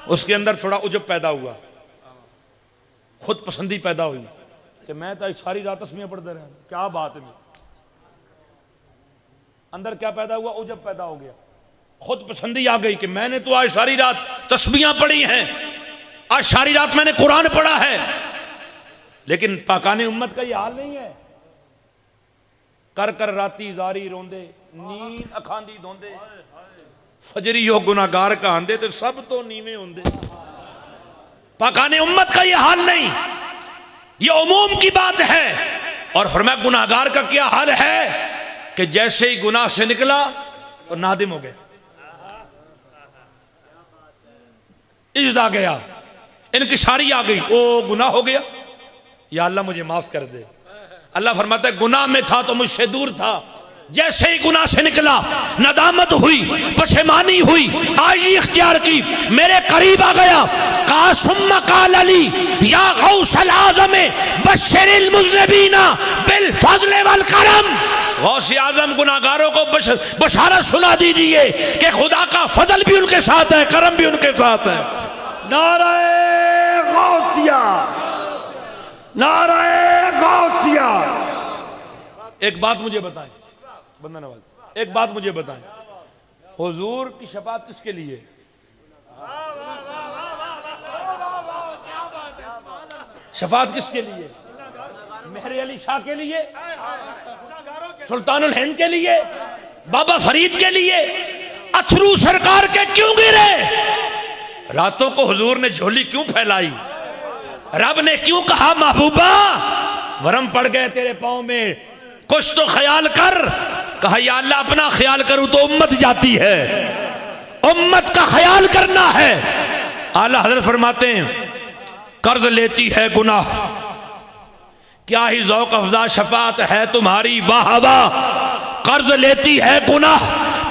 उसके अंदर थोड़ा उजब पैदा हुआ, खुद पसंदी पैदा हुई कि मैं तो सारी रात तस्बीहें पढ़ते रहा। क्या बात है, अंदर क्या पैदा हुआ? उजब पैदा हो गया, खुद पसंदी आ गई कि मैंने तो आज सारी रात तस्बीहां पढ़ी हैं, आज सारी रात मैंने कुरान पढ़ा है। लेकिन पाकाने उम्मत का ये हाल नहीं है। कर कर राती जारी रोंदे, नींद अखांदी धोंदे, फजरी हो गुनाहगार का आंदे तो सब तो नीवे होंदे। पाकाने उम्मत का यह हाल नहीं, यह उमूम की बात है। और फरमाया गुनाहगार का क्या हाल है कि जैसे ही गुनाह से निकला तो नादिम हो गया, इज्जत आ गया, इनकिसारी आ गई, ओ गुनाह हो गया, या अल्लाह मुझे माफ कर दे। अल्लाह फरमाता है गुनाह में था तो मुझसे दूर था, जैसे ही गुनाह से निकला नदामत हुई, पशेमानी हुई, आजी इख्तियार की, मेरे करीब आ गया। कासुम्मा काल अली या गौसल आज़म बश्शिरिल मुज़निबीना बिल फज़्ल वल करम। गौसे आज़म गुनाहगारों को बशारत सुना दीजिए कि खुदा का फजल भी उनके साथ है, करम भी उनके साथ है। नाराए गौसिया, नाराए गौसिया। एक बात मुझे बताएं बंदा नवाज, एक बात मुझे बताएं, हुजूर की शफाअत किसके लिए? शफाअत किसके लिए? मेहर अली शाह के लिए, सुल्तानुल हिंद के लिए, बाबा फरीद के लिए? अथरू सरकार के क्यों गिरे? रातों को हुजूर ने झोली क्यों फैलाई? रब ने क्यों कहा महबूबा वरम पड़ गए तेरे पांव में, कुछ तो ख्याल कर? कहा या अल्लाह अपना ख्याल करूं तो उम्मत जाती है, उम्मत का ख्याल करना है। आला हज़रत फरमाते हैं कर्ज लेती है गुनाह, क्या ही ज़ौक़ अफ़ज़ा शफ़ाअत है तुम्हारी, वाह वाह। कर्ज लेती है गुनाह,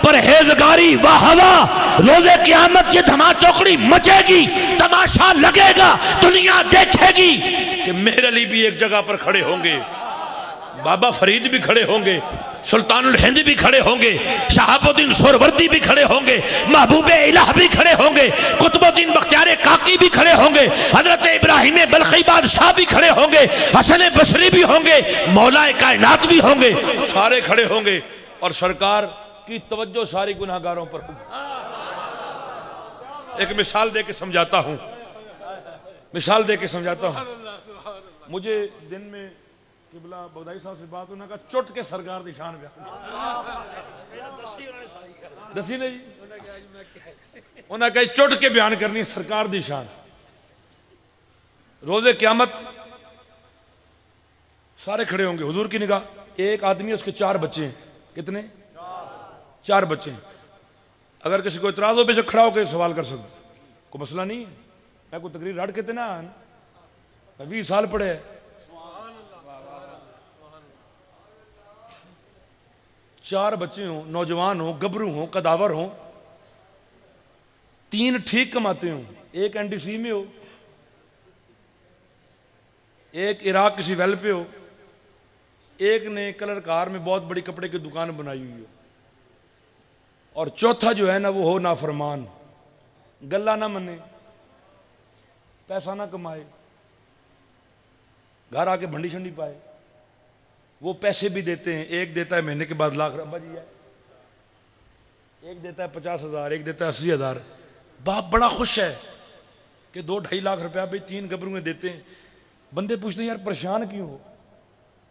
परहेजगारी, वाह वाह। रोज़े क़यामत ये धमा चौकड़ी मचेगी, तमाशा लगेगा, दुनिया देखेगी कि मेहर अली भी एक जगह पर खड़े होंगे, बाबा फरीद भी खड़े होंगे, सुल्तानुल हिंद भी खड़े होंगे, शहाबुद्दीन सोहरवर्दी भी खड़े होंगे, महबूबे इलाह भी खड़े होंगे, कुतुबुद्दीन बख्तियार काकी भी खड़े होंगे, हजरत इब्राहिम बल्खी बादशाह भी खड़े होंगे, हसन बसरी भी होंगे, मौलाए कायनात भी होंगे, सारे खड़े होंगे। और सरकार की तवज्जो सारी गुनाहगारों पर होगी। एक मिसाल दे के समझाता हूं, मिसाल दे के समझाता हूं। मुझे दिन में किबला बगदाई साहब से बात होने का चुट के सरकार दी शान बयान दसी ने जी, उन्हें कही चुट के बयान करनी सरकार दी शान। रोजे क़यामत सारे खड़े होंगे, हुजूर की निगाह, एक आदमी उसके 4 बच्चे हैं, कितने? 4 बच्चे हैं। अगर किसी को इतराज हो बेशक खड़ा होकर सवाल कर सकते, कोई मसला नहीं है। मैं कोई तकरीर रट के ना 20 साल पढ़े है। 4 बच्चे हों, नौजवान हो, गबरू हो, कदावर हो, 3 ठीक कमाते हो, एक एनडीसी में हो, एक इराक किसी वेल पे हो, एक ने कलर कार में बहुत बड़ी कपड़े की दुकान बनाई हुई हो, और चौथा जो है ना वो हो नाफरमान, गल्ला ना मने, पैसा ना कमाए, घर आके भंडी शंडी पाए। वो पैसे भी देते हैं, एक देता है महीने के बाद लाख, अब्बा जी है, एक देता है 50,000, एक देता है 80,000। बाप बड़ा खुश है कि 2-2.5 लाख रुपया भाई 3 गबरूएं देते हैं। बंदे पूछते हैं यार परेशान क्यों हो?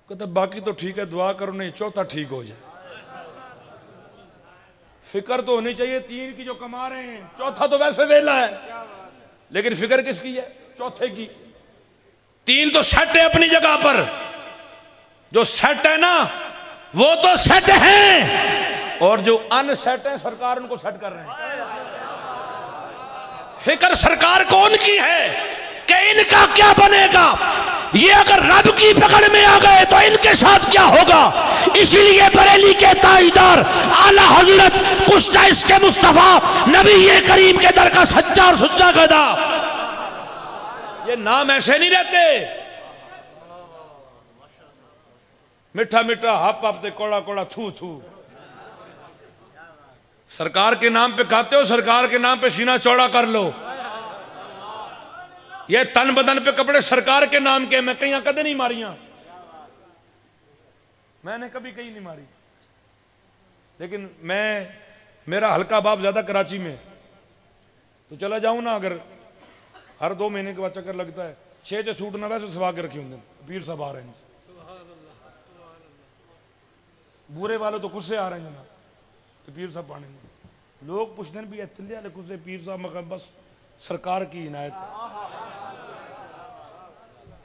कहते बाकी तो ठीक है, दुआ करो नहीं चौथा ठीक हो जाए। फिक्र तो होनी चाहिए 3 की जो कमा रहे हैं, चौथा तो वैसे वेला है, लेकिन फिक्र किसकी है? चौथे की। 3 तो सेट है अपनी जगह पर, जो सेट है ना वो तो सेट है, और जो अनसेट है सरकार उनको सेट कर रहे हैं। फिक्र सरकार कौन की है कि इनका क्या बनेगा, ये अगर रब की पकड़ में आ गए तो इनके साथ क्या होगा। इसीलिए बरेली के ताईदार आला हजरत कुश्ता इसके मुस्तफा नबी ये करीम के दर का सच्चा और सुच्चा गदा, ये नाम ऐसे नहीं रहते। मिठा मिठा हप हप कोड़ा कोड़ा थू थू, सरकार के नाम पे खाते हो, सरकार के नाम पे सीना चौड़ा कर लो। ये तन बदन पे कपड़े सरकार के नाम के, मैं कहीं कदे नहीं मारियां, मैंने कभी कहीं नहीं मारी, लेकिन मेरा हल्का बाप ज्यादा कराची में, तो चला जाऊं ना, अगर हर 2 महीने के बाद चक्कर लगता है, 6 सूट ना वैसे सवा के रखे होंगे, पीर साहब आ रहे हैं, बुरे वाले तो खुद से आ रहे हैं ना, तो पीर साहब पाने लोग पूछते हैं भी इतने वाले कुछ पीर साहब मगर बस सरकार की इनायत है।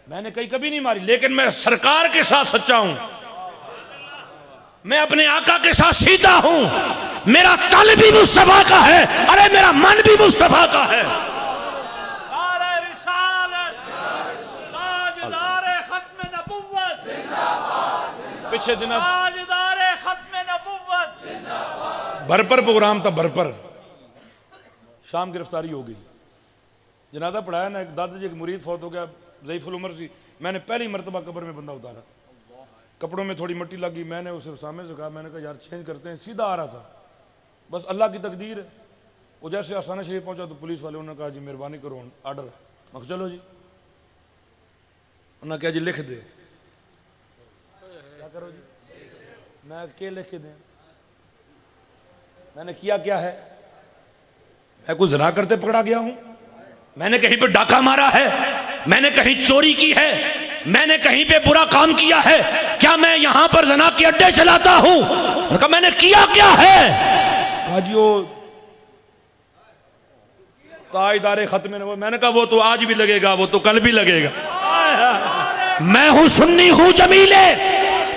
मैंने कभी नहीं मारी, लेकिन मैं सरकार के साथ सच्चा हूं, मैं अपने आका के साथ सीधा हूं। मेरा तल भी मुस्तफा का है, अरे मेरा मन भी मुस्तफा का है। दारे रिसालत, ताजदारे खत्म नबुव्वत, पिछले दिन ताजदारे खत्म नबुव्वत। भरपर प्रोग्राम था, भरपर शाम गिरफ्तारी हो गई, जनाजा पढ़ाया ना, एक दादा जी एक मुरीद फौत हो गया, ज़ईफुल उमर सी। मैंने पहली मरतबा कब्र में बंदा उतारा, कपड़ों में थोड़ी मिट्टी लगी, मैंने उसे सामने से कहा, मैंने कहा यार चेंज करते हैं, सीधा आ रहा था, बस अल्लाह की तकदीर है। वो जैसे आसाना शरीफ पहुंचा तो पुलिस वाले उन्होंने कहा जी मेहरबानी करो आर्डर है। मैं कहा चलो जी, उन्होंने कहा जी लिख दे। क्या करो जी, मैं क्या लिख के दें, मैंने किया क्या है, मैं कुछ ज़ना करते पकड़ा गया हूं, मैंने कहीं पे डाका मारा है, मैंने कहीं चोरी की है, मैंने कहीं पे बुरा काम किया है, क्या मैं यहां पर ज़ना के अड्डे चलाता हूं, कहा मैंने किया क्या है। आज वो ताजदारे खत्म में, मैंने कहा वो तो आज भी लगेगा, वो तो कल भी लगेगा। मैं हूं सुन्नी हूं जमीले,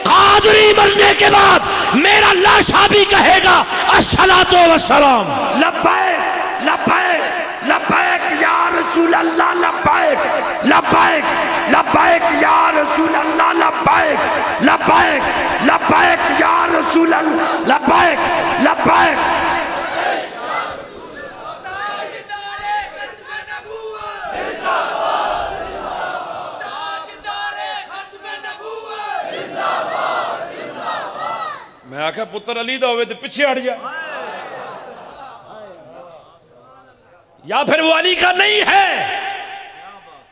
कादरी मरने के बाद मेरा लाशा भी कहेगा अस्सलातु वस्सलाम। लब्बैक लब्बैक लब्बैक या रसूल अल्लाह, लब्बैक लब्बैक लब्बैक या रसूल अल्लाह, लब्बैक लब्बैक लब्बैक या रसूल अल्लाह, लब्बैक लब्बैक। ताजदारे खत्म नबुव्वत, जिंदाबाद जिंदाबाद। ताजदारे खत्म नबुव्वत, जिंदाबाद जिंदाबाद। मैं आख्या पुत्र अली दा होवे तो पीछे हट जा, या फिर वो अली का नहीं है।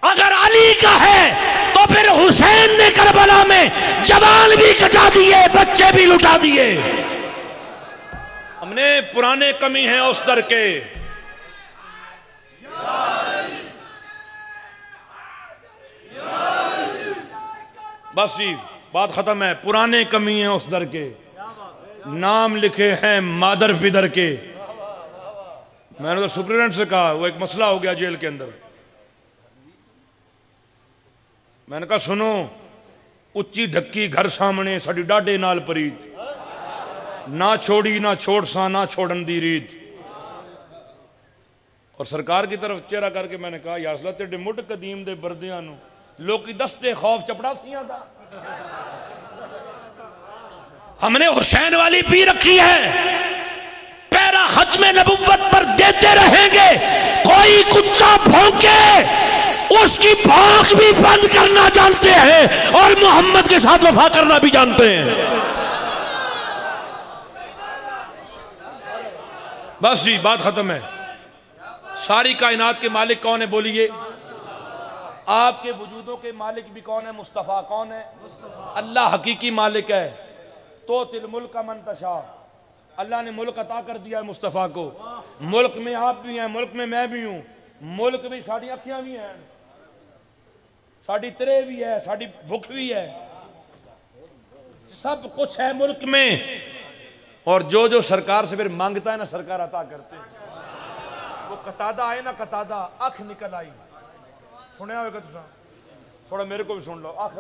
अगर अली का है तो फिर हुसैन ने करबला में जवान भी कटा दिए, बच्चे भी लुटा दिए। हमने पुराने कमी हैं उस दर के, बस जी बात खत्म है। पुराने कमी हैं उस दर के, नाम लिखे हैं मादर पिदर के। मैंने तो सुप्रीडेंट से कहा, वो एक मसला हो गया जेल के अंदर, मैंने कहा सुनो, उच्ची ढक्की घर सामने साड़ी डाडे नाल परीत, ना छोड़ी ना छोड़ सा ना छोड़न दी रीत। और सरकार की तरफ चेहरा करके मैंने कहा यासला तेरे मुठ कदीम दे बरदियां नू लोकी दस्ते खौफ चपड़ासियां दा, हमने हुसैन वाली पी रखी है, पैरा खत्मे नबुव्वत पर देते रहेंगे। कोई कुत्ता भौंके उसकी भौंक भी बंद करना जानते हैं और मोहम्मद के साथ वफा करना भी जानते हैं। बस जी बात खत्म है। सारी कायनात के मालिक कौन है बोलिए? आपके वजूदों के मालिक भी कौन है? मुस्तफ़ा। कौन है? अल्लाह हकीकी मालिक है। तो तिल मुल्क का मंतशा, अल्लाह ने मुल्क अता कर दिया है मुस्तफ़ा को। मुल्क में आप भी हैं, मुल्क में मैं भी हूं, मुल्क में साड़ी अखियां भी हैं, साड़ी त्रे भी है, साड़ी भुख भी है, सब कुछ है मुल्क में। और जो जो सरकार से फिर मांगता है ना, सरकार अता करते हैं। वो कतादा आए ना, कतादा अख निकल आई, सुनया होगा तुसा, थोड़ा मेरे को भी सुन लो। अख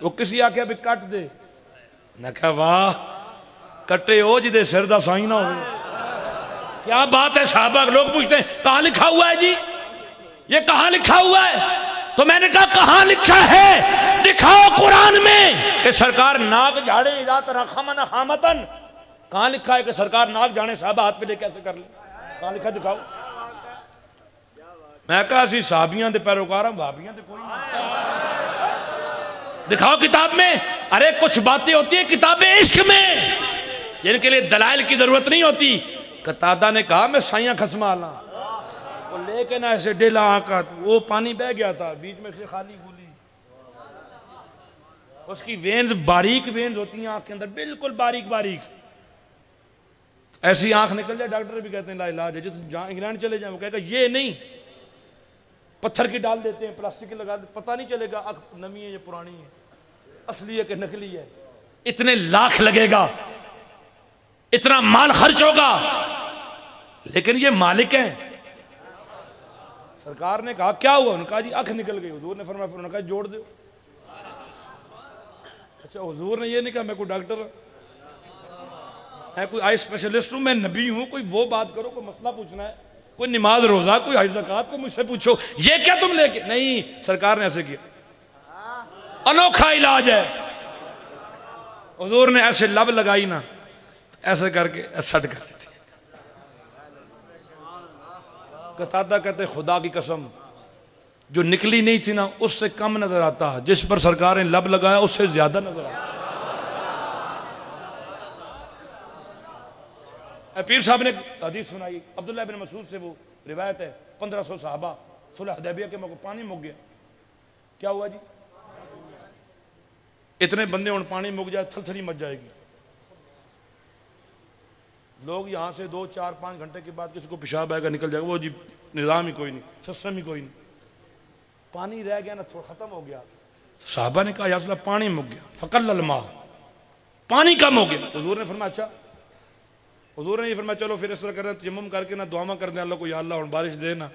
वो किसी आख्या भी कट दे, मैं कहा वाह कटे हो जिदे सिर दा साई ना हो। क्या बात है साहबा। लोग पूछते हैं कहां लिखा हुआ है जी, ये कहां लिखा हुआ है? तो मैंने कहा कहां लिखा है दिखाओ कुरान में कि सरकार नाक झाड़े इजात रखमन खामतन। कहां लिखा है कि सरकार नाक झाड़े? साहबा हाथ पे ले कैसे कर ले? कहां लिखा दिखाओ। मैं कहा सी साहबियां दे पैरोकार हम, भाबियां दे कोई नहीं। दिखाओ किताब में। अरे कुछ बातें होती है किताबें इश्क में जिनके लिए दलाइल की जरूरत नहीं होती। कतादा ने कहा मैं साइयां खसमा ला, वो लेके ना ऐसे डेला आका, वो पानी बह गया था, बीच में से खाली गुली, उसकी वेन्स बारीक वेन्स होती हैं आंख के अंदर, बिल्कुल बारीक बारीक, ऐसी आंख निकल जाए डॉक्टर भी कहते हैं ला इलाज है। जिस जहां इंग्लैंड चले जाए वो कहेगा ये नहीं, पत्थर की डाल देते हैं, प्लास्टिक की लगा देते, पता नहीं चलेगा आंख नमी है या पुरानी है, असली है कि नकली है। इतने लाख लगेगा इतना माल खर्च होगा, लेकिन ये मालिक हैं। सरकार ने कहा क्या हुआ? उन्होंने कहा जी आंख निकल गई। हुजूर ने फरमाया, उन्होंने कहा जोड़ दो। अच्छा, हुजूर ने ये नहीं कहा मैं कोई डॉक्टर है, कोई आई स्पेशलिस्ट हूं, मैं नबी हूं, कोई वो बात करो, कोई मसला पूछना है, कोई नमाज रोजा, कोई हज ज़कात को मुझसे पूछो, ये क्या तुम लेके? नहीं, सरकार ने ऐसे किया, अनोखा इलाज है। हुजूर ने ऐसे लब लगाई ना, ऐसे करके सट कर दी थी। कतादा कहते खुदा की कसम, जो निकली नहीं थी ना उससे कम नजर आता, जिस पर सरकार ने लब लगाया उससे ज्यादा नजर आता। पीर साहब ने हदीस सुनाई, अब्दुल्लाह बिन मसूद से, वो रिवायत है, 1500 सहाबा सुलह हुदैबिया के मौके पानी मुक गया। क्या हुआ जी? इतने बंदे उन पानी मुक जाए, थलथली मच जाएगी। लोग यहां से 2, 4, 5 घंटे के बाद किसी को पेशाब आएगा, निकल जाएगा, वो जी निज़ाम ही कोई नहीं, सिस्टम ही कोई नहीं, पानी रह गया ना, थोड़ा खत्म हो गया। साहबा ने कहा या रसूलल्लाह पानी मुक गया, फकल मा, पानी कम हो गया। हुजूर ने फरमाया अच्छा। हुजूर ने ये फरमाया चलो फिर इस तरह करना, तयम्मुम करके ना दुआ कर दें अल्लाह को, या अल्लाह और बारिश दे ना।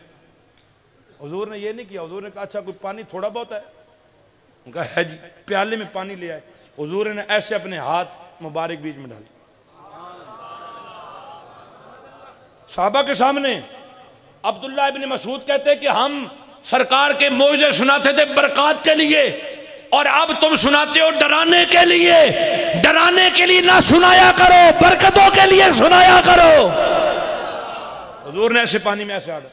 हुजूर ने ये नहीं किया। हुजूर ने कहा अच्छा कोई पानी थोड़ा बहुत है? उनका है जी। प्याले में पानी ले आए, हुजूर ने ऐसे अपने हाथ मुबारक बीच में डाले साहबा के सामने। अब्दुल्लाह इब्न मसूद कहते कि हम सरकार के मौजे सुनाते थे बरकत के लिए, और अब तुम सुनाते हो डराने के लिए। डराने के लिए ना सुनाया करो, बरकतों के लिए सुनाया करो। हुजूर ने ऐसे पानी में ऐसे आड़ा,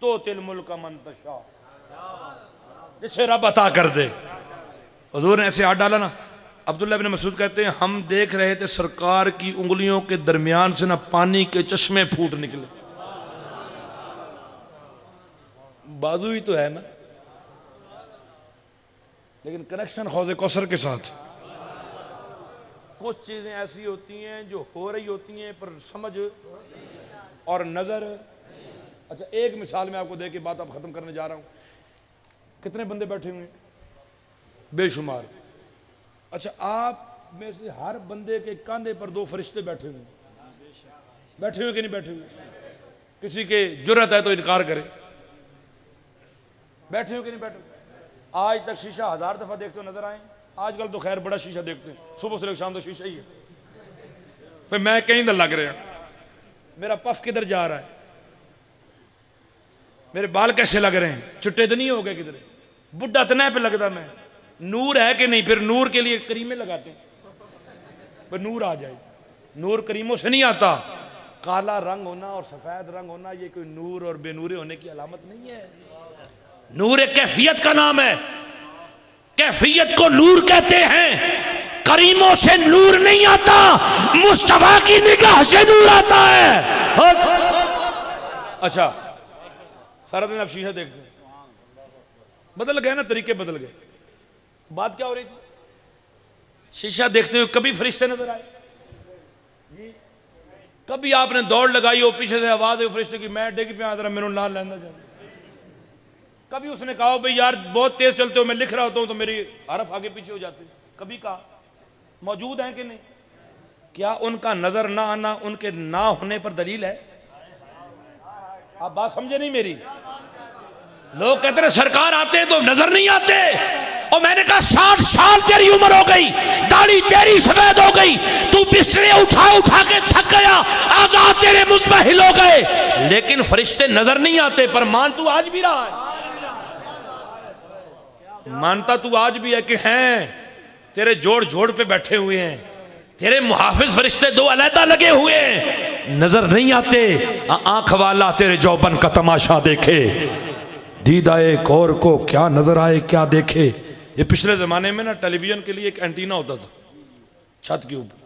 तो तिल मुल्क का मंतशा, जिसे रब अता कर दे। हुजूर ने ऐसे हाथ डाला ना। अब्दुल्लाह बिन मसूद कहते हैं हम देख रहे थे सरकार की उंगलियों के दरमियान से ना पानी के चश्मे फूट निकले। बाजू ही तो है ना, लेकिन कनेक्शन हौज़े कौसर के साथ। कुछ चीजें ऐसी होती हैं जो हो रही होती हैं पर समझ और नजर। अच्छा, एक मिसाल मैं आपको दे के बात अब खत्म करने जा रहा हूं। कितने बंदे बैठे हुए हैं? बेशुमार। अच्छा, आप में से हर बंदे के कंधे पर 2 फरिश्ते बैठे हुए, बैठे हुए कि नहीं बैठे हुए? किसी के जुर्रत है तो इनकार करे, बैठे हो कि नहीं बैठे? आज तक शीशा 1000 दफा देखते हो नजर आए? आजकल तो खैर बड़ा शीशा देखते हैं, सुबह से लेकर शाम तक शीशा ही है। फिर मैं कहीं तो लग रहा, मेरा पफ किधर जा रहा है, मेरे बाल कैसे लग रहे हैं, चुट्टे तो नहीं हो गए किधर, बुढ़ा तने पे लगता मैं, नूर है कि नहीं? फिर नूर के लिए करीमें लगाते हैं, फिर नूर आ जाए। नूर करीमों से नहीं आता। काला रंग होना और सफेद रंग होना ये कोई नूर और बेनूरे होने की अलामत नहीं है। नूर एक कैफियत का नाम है, कैफियत को नूर कहते हैं। करीमों से नूर नहीं आता, मुस्तफा की निगाह से नूर आता है। अच्छा, सारा दिन आप शीशा देखते हैं, बदल गए ना, तरीके बदल गए। बात क्या हो रही थी? शीशा देखते हुए कभी फरिश्ते नजर आए? कभी आपने दौड़ लगाई हो, पीछे से आवाज हो फरिश्ते की, मैं डेगी पे जरा मेनू लाल लेना जाए? कभी उसने कहा भाई यार बहुत तेज चलते हो, मैं लिख रहा होता हूं तो मेरी हरफ आगे पीछे हो जाते? कभी कहा? मौजूद हैं कि नहीं? क्या उनका नजर ना आना उनके ना होने पर दलील है? आप बात समझे नहीं मेरी? लोग कहते हैं सरकार आते हैं तो नजर नहीं आते, और मैंने कहा 60 साल तेरी उम्र हो गई, दाढ़ी तेरी सफेद हो गई, तू बिस्तरे उठा उठा के थक गया, आजाद तेरे मुतमहिल हो गए, लेकिन फरिश्ते नजर नहीं आते। पर मान तू आज भी रहा है, मानता तू आज भी है कि हैं तेरे जोड़ जोड़ पे बैठे हुए हैं, तेरे मुहाफिज फरिश्ते 2 अलहदा लगे हुए हैं, नजर नहीं आते। आंख वाला तेरे जौबन का तमाशा देखे, दीदाए गौर को क्या नजर आए क्या देखे। ये पिछले जमाने में ना टेलीविजन के लिए एक एंटीना होता था छत के ऊपर,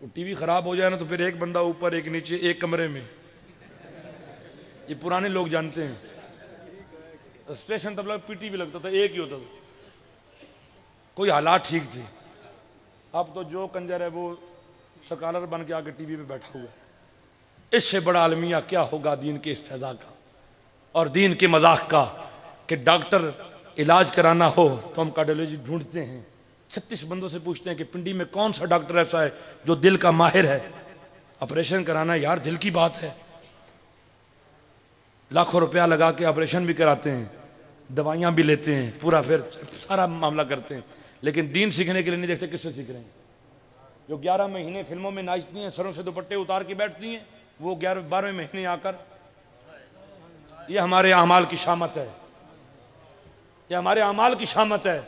तो टीवी खराब हो जाए ना तो फिर एक बंदा ऊपर एक नीचे एक कमरे में, ये पुराने लोग जानते हैं। स्टेशन तब लग पीटीवी लगता था, एक ही होता था, कोई हालात ठीक थे। अब तो जो कंजर है वो स्कॉलर बन के आके टीवी पे बैठा हुआ है। इससे बड़ा आलमिया क्या होगा दीन के इस्तेज़ा का और दीन के मजाक का, कि डॉक्टर इलाज कराना हो तो हम कार्डियोलॉजी ढूंढते हैं, 36 बंदों से पूछते हैं कि पिंडी में कौन सा डॉक्टर ऐसा है जो दिल का माहिर है। ऑपरेशन कराना यार दिल की बात है, लाखों रुपया लगा के ऑपरेशन भी कराते हैं, दवाइयाँ भी लेते हैं, पूरा फिर सारा मामला करते हैं, लेकिन दीन सीखने के लिए नहीं देखते किससे सीख रहे हैं। जो 11 महीने फिल्मों में नाचती हैं, सरों से दुपट्टे उतार के बैठती हैं, वो 11-12वें महीने आकर, ये हमारे अमाल की शामत है, ये हमारे अमाल की शामत है।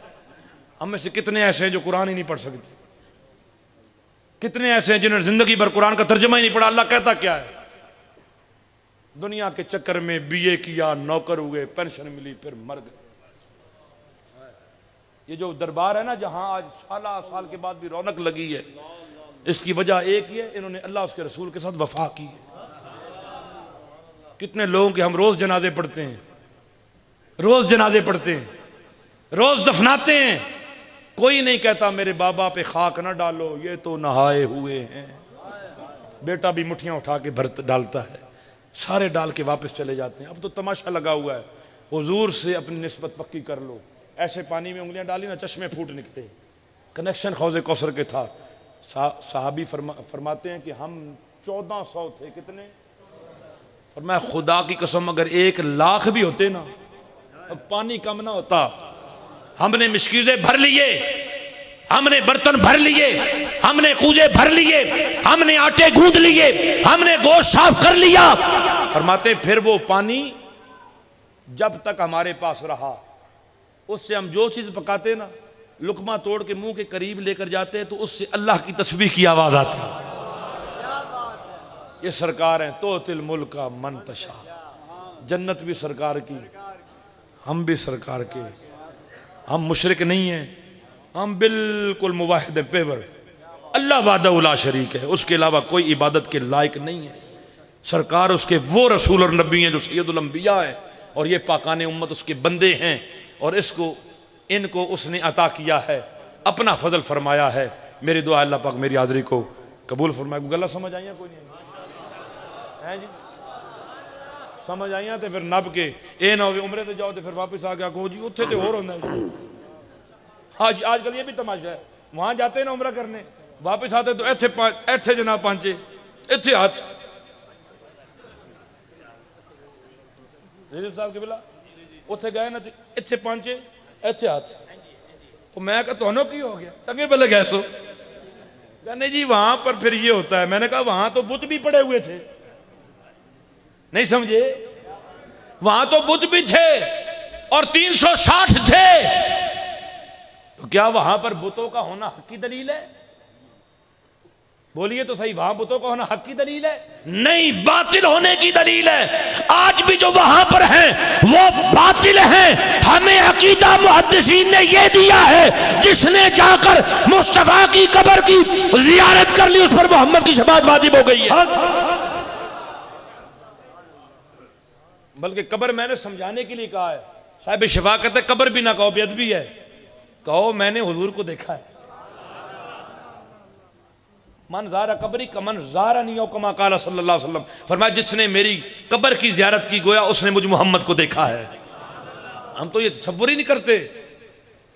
हम में से कितने ऐसे हैं जो कुरान ही नहीं पढ़ सकते, कितने ऐसे हैं जिन्होंने जिंदगी भर कुरान का तर्जुमा ही नहीं पढ़ा। अल्लाह कहता क्या है? दुनिया के चक्कर में बीए किया, नौकर हुए, पेंशन मिली, फिर मर गए। ये जो दरबार है ना, जहां आज साल के बाद भी रौनक लगी है, इसकी वजह एक ही है, इन्होंने अल्लाह उसके रसूल के साथ वफा की है। कितने लोगों के हम रोज जनाजे पढ़ते हैं, रोज जनाजे पढ़ते हैं, रोज दफनाते हैं, कोई नहीं कहता मेरे बाबा पे खाक ना डालो, ये तो नहाए हुए हैं। बेटा भी मुट्ठियां उठा के भर डालता है, सारे डाल के वापस चले जाते हैं। अब तो तमाशा लगा हुआ है, हुजूर से अपनी निस्बत पक्की कर लो। ऐसे पानी में उंगलियां डाली ना, चश्मे फूट निकले। कनेक्शन हौज़े कौसर के था। साहबी फरमाते हैं कि हम 1400 थे। कितने? फरमाया खुदा की कसम अगर 1 लाख भी होते ना, अब पानी कम ना होता। हमने मिशकीज़े भर लिए, हमने बर्तन भर लिए, हमने कूजे भर लिए, हमने आटे गूंद लिए, हमने गोश्त साफ कर लिया। फरमाते फिर वो पानी जब तक हमारे पास रहा, उससे हम जो चीज पकाते ना, लुकमा तोड़ के मुंह के करीब लेकर जाते तो उससे अल्लाह की तस्बीह की आवाज आती। ये सरकार है तो तिल मुल्क का मनतशा। जन्नत भी सरकार की, हम भी सरकार के। हम मुशरिक नहीं हैं, हम बिल्कुल मुवाहिद पेवर। अल्लाह वादा शरीक है, उसके अलावा कोई इबादत के लायक नहीं है। सरकार उसके वो रसूल और नबी हैं जो सैयदुल अंबिया है, और ये पाकाने उम्मत उसके बंदे हैं, और इनको उसने अता किया है, अपना फजल फरमाया है। मेरी दुआ अल्लाह पाक मेरी हाज़री को कबूल फरमाए। गलत समझ आई है कोई नहीं है जी? समझ आई तो फिर नब के ए ना हो उम्रे तो जाओ तो फिर वापस आ गया कहो जी उत्थे तो होर होंदा है। आज आजकल ये भी तमाशा है, वहां जाते हैं ना उम्रा करने, वापस आते तो इत्थे जनाब पांचे, इत्थे हाथ। रेजर साहब के बिला उत्थे गए ना, इत्थे पांचे, इत्थे हाथ। तो मैं कहा तुहानू की हो गया? चंगे भले गए सो। कहने जी वहां पर फिर ये होता है। मैंने कहा वहां तो बुद्ध भी पड़े हुए थे, नहीं समझे? वहां तो बुद्ध भी थे और 360 थे, तो क्या वहां पर बुतों का होना हक की दलील है? बोलिए तो सही, वहां बुतों का होना हक की दलील है? नहीं, बातिल होने की दलील है। आज भी जो वहां पर हैं वो बातिल हैं। हमें अकीदा मुहद्दिसीन ने ये दिया है, जिसने जाकर मुस्तफा की कब्र की जियारत कर ली उस पर मोहम्मद की शफाअत वाजिब हो गई है। बल्कि कब्र मैंने समझाने के लिए कहा है। साहिब शिफा कहते कब्र भी ना कहो, बेअदबी है। कहो मैंने हुजूर को देखा है। मन ज़ारा कब्री का मन ज़ारा नहीं हो कमा काला सल्लल्लाहु अलैहि वसल्लम। फरमाया जिसने मेरी कब्र की ज़ियारत की गोया उसने मुझ मोहम्मद को देखा है। हम तो ये तसव्वुर ही नहीं करते।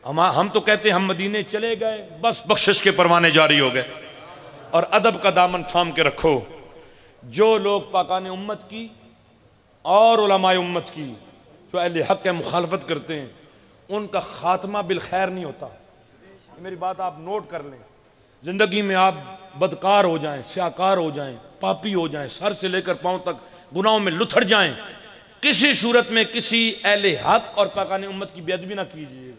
हम तो कहते हैं हम मदीने चले गए, बस बख्शिश के परवाने जारी हो गए। और अदब का दामन थाम के रखो। जो लोग पाकाने उम्मत की और उलमाए उम्मत की जो अहले हक के मुखालफत करते हैं, उनका खात्मा बिल खैर नहीं होता। मेरी बात आप नोट कर लें। जिंदगी में आप बदकार हो जाएं, स्याकार हो जाएं, पापी हो जाएं, सर से लेकर पांव तक गुनाहों में लुथड़ जाएं, किसी सूरत में किसी अहले हक और पाकाने उम्मत की बेअदबी ना कीजिए।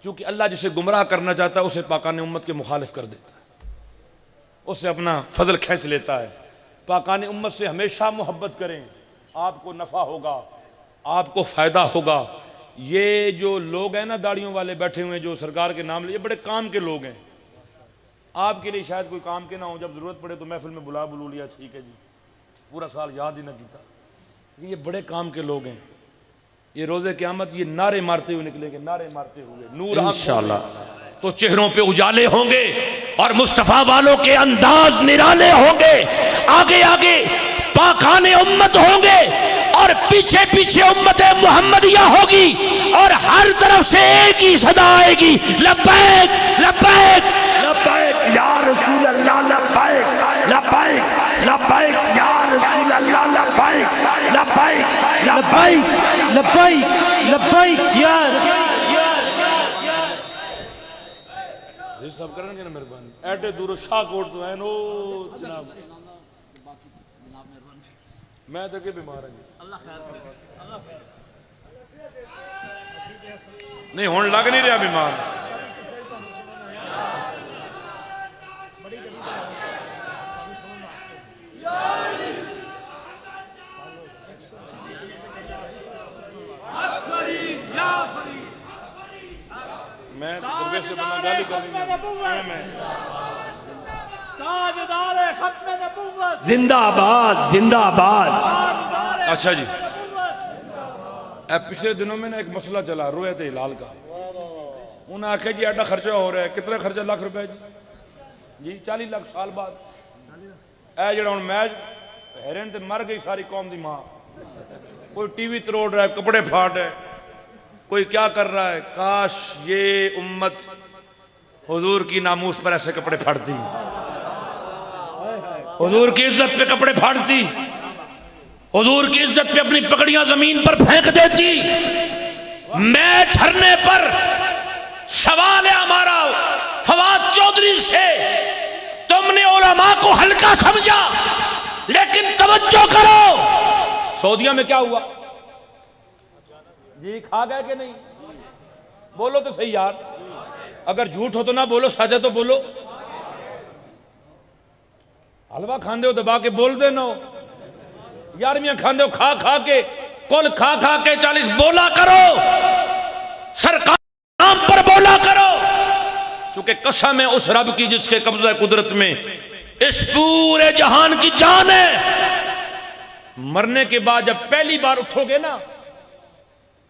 क्योंकि अल्लाह जिसे गुमराह करना चाहता है उसे पाकाने उम्मत के मुखालिफ कर देता है, उससे अपना फजल खींच लेता है। पाकाने उम्मत से हमेशा मोहब्बत करें, आपको नफ़ा होगा, आपको फ़ायदा होगा। ये जो लोग हैं ना दाढ़ियों वाले बैठे हुए जो सरकार के नाम लिए, बड़े काम के लोग हैं। आपके लिए शायद कोई काम के ना हो, जब ज़रूरत पड़े तो महफिल में बुला लिया, ठीक है जी, पूरा साल याद ही ना किया। ये बड़े काम के लोग हैं। ये रोज़े क़यामत ये नारे मारते हुए निकलेंगे, नारे मारते हुए। नूर इंशाअल्लाह तो चेहरों पे उजाले होंगे और मुस्तफ़ा वालों के अंदाज निराले होंगे। आगे आगे पाखाने उम्मत होंगे और पीछे पीछे उम्मत मुहम्मदिया होगी और हर तरफ से एक ही सदा आएगी, लब्बैक लब्बैक लब्बैक या रसूल अल्लाह, लब्बैक लब्बैक लब्बैक या रसूल अल्लाह, लब्बैक लब्बैक लब्बैक लब्बैक लब्बैक या सब करेंगे ना मेहरबानी। एटे दूर शाह कोट तो है नो जनाब, मैं तो के बीमार हूं नहीं हुण लग नहीं रहा बीमार। मैं दुर्गे से बना गाली कर जिंदाबाद जिंदाबाद। अच्छा जी, पिछले दिनों में ना एक मसला चला रोयत हिलाल का। उन्हें आख्या जी एडा खर्चा हो रहा है, कितना खर्चा? लाख रुपए जी 40 लाख साल बाद। ए जड़ा हुण मैच हैरन ते मर गई सारी कौम दी मां। कोई टीवी तरोड़ रहा है, कपड़े फाड़ रहा है, कोई क्या कर रहा है। काश ये उम्मत हुजूर की नामूस पर ऐसे कपड़े फाड़ती, हुजूर की इज्जत पे कपड़े फाड़ती, हुजूर की इज्जत पे अपनी पकड़ियां जमीन पर फेंक देती। मैच हारने पर सवाल है हमारा फवाद चौधरी से, तुमने उलमा को हल्का समझा, लेकिन तवज्जो करो सऊदिया में क्या हुआ जी? खा गए कि नहीं? बोलो तो सही यार, अगर झूठ हो तो ना बोलो, सच है तो बोलो। हलवा खांदे हो दबा के बोल देना, यारमियां खांदे हो खा खा के, कुल खा खा के 40 बोला करो, सरकार नाम पर बोला करो, क्योंकि कसम है उस रब की जिसके कब्जा कुदरत में इस पूरे जहान की जान है। मरने के बाद जब पहली बार उठोगे ना,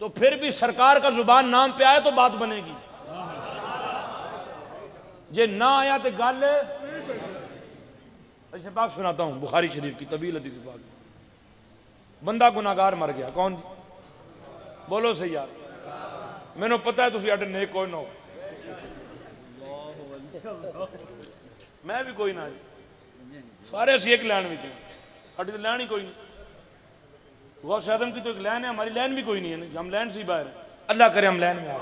तो फिर भी सरकार का जुबान नाम पे आया तो बात बनेगी, जे ना आया तो गल। ऐसे बात सुनाता हूं बुखारी शरीफ की तवील हदीस पाक। बंदा गुनाहगार मर गया, कौन? बोलो सही यार, मैंने पता है तुम अड्डे नेक कोई ना हो, मैं भी कोई ना, सारे असी एक लैन में, साड़ी तो लैन ही कोई नहीं। गौस आदम की तो एक लैन है, हमारी लैन भी कोई नहीं है, हम लैन से ही बाहर है। अल्लाह करे हम लैन में आ।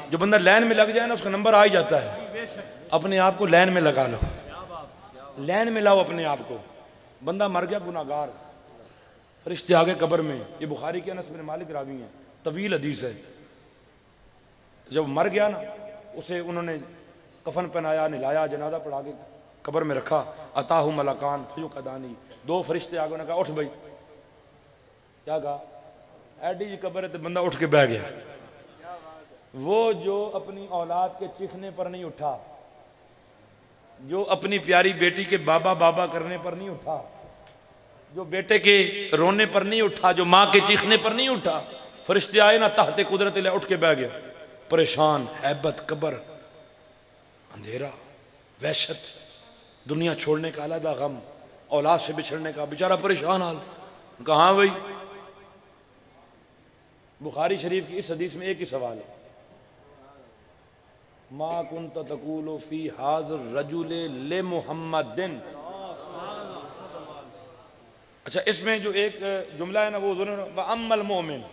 जो बंदा लैन में लग जाए ना, उसका नंबर आ ही जाता है। अपने आप को लैन में लगा लो, लैन में लाओ अपने आप को। बंदा मर गया गुनाहगार, फरिश्ते आ गए कब्र में। ये बुखारी के अनस बिन मालिक रावी हैं, तवील हदीस है। जब मर गया ना, उसे उन्होंने कफन पहनाया, नहलाया, जनाजा पढ़ा के कब्र में रखा। अताहु मलकान फयुक़दानी, 2 फरिश्ते आ गए, उन्होंने कहा उठ भाई। क्या कहा? एडी जी कब्र है, तो बंदा उठ के बह गया। वो जो अपनी औलाद के चीखने पर नहीं उठा, जो अपनी प्यारी बेटी के बाबा बाबा करने पर नहीं उठा, जो बेटे के रोने पर नहीं उठा, जो माँ के चीखने पर नहीं उठा, फरिश्ते आए ना ताहते कुदरत ले, उठ के बह गया। परेशान, हैबत, कब्र, अंधेरा, वहशत, दुनिया छोड़ने का अलग गम, औलाद से बिछड़ने का, बेचारा परेशान हाल। कहाँ भाई? बुखारी शरीफ की इस हदीस में एक ही सवाल है, मा कुंत तकूलु फी हाज़िर रजुल ले मुहम्मदिन। अच्छा, इसमें जो एक जुमला है ना, वो अम्मल मोमिन,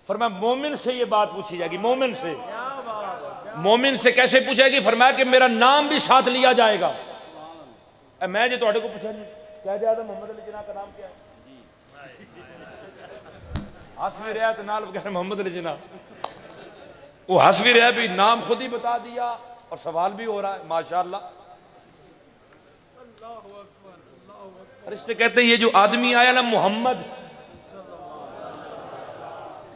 फरमाया मोमिन से ये बात पूछी जाएगी। मोमिन से, मोमिन से कैसे पूछेगी? फरमाया कि मेरा नाम भी साथ लिया जाएगा। मैं जो तुहाडे को पूछा नहीं, क्या जाता मोहम्मद अली जिन्ना का नाम क्या है? हंस भी रहा तो नाल बगैर मोहम्मद अली जिन्ना, वो हंस भी रहा, भी नाम खुद ही बता दिया और सवाल भी हो रहा है। माशाअल्लाह। फरिश्ते कहते हैं ये जो आदमी आया ना मोहम्मद,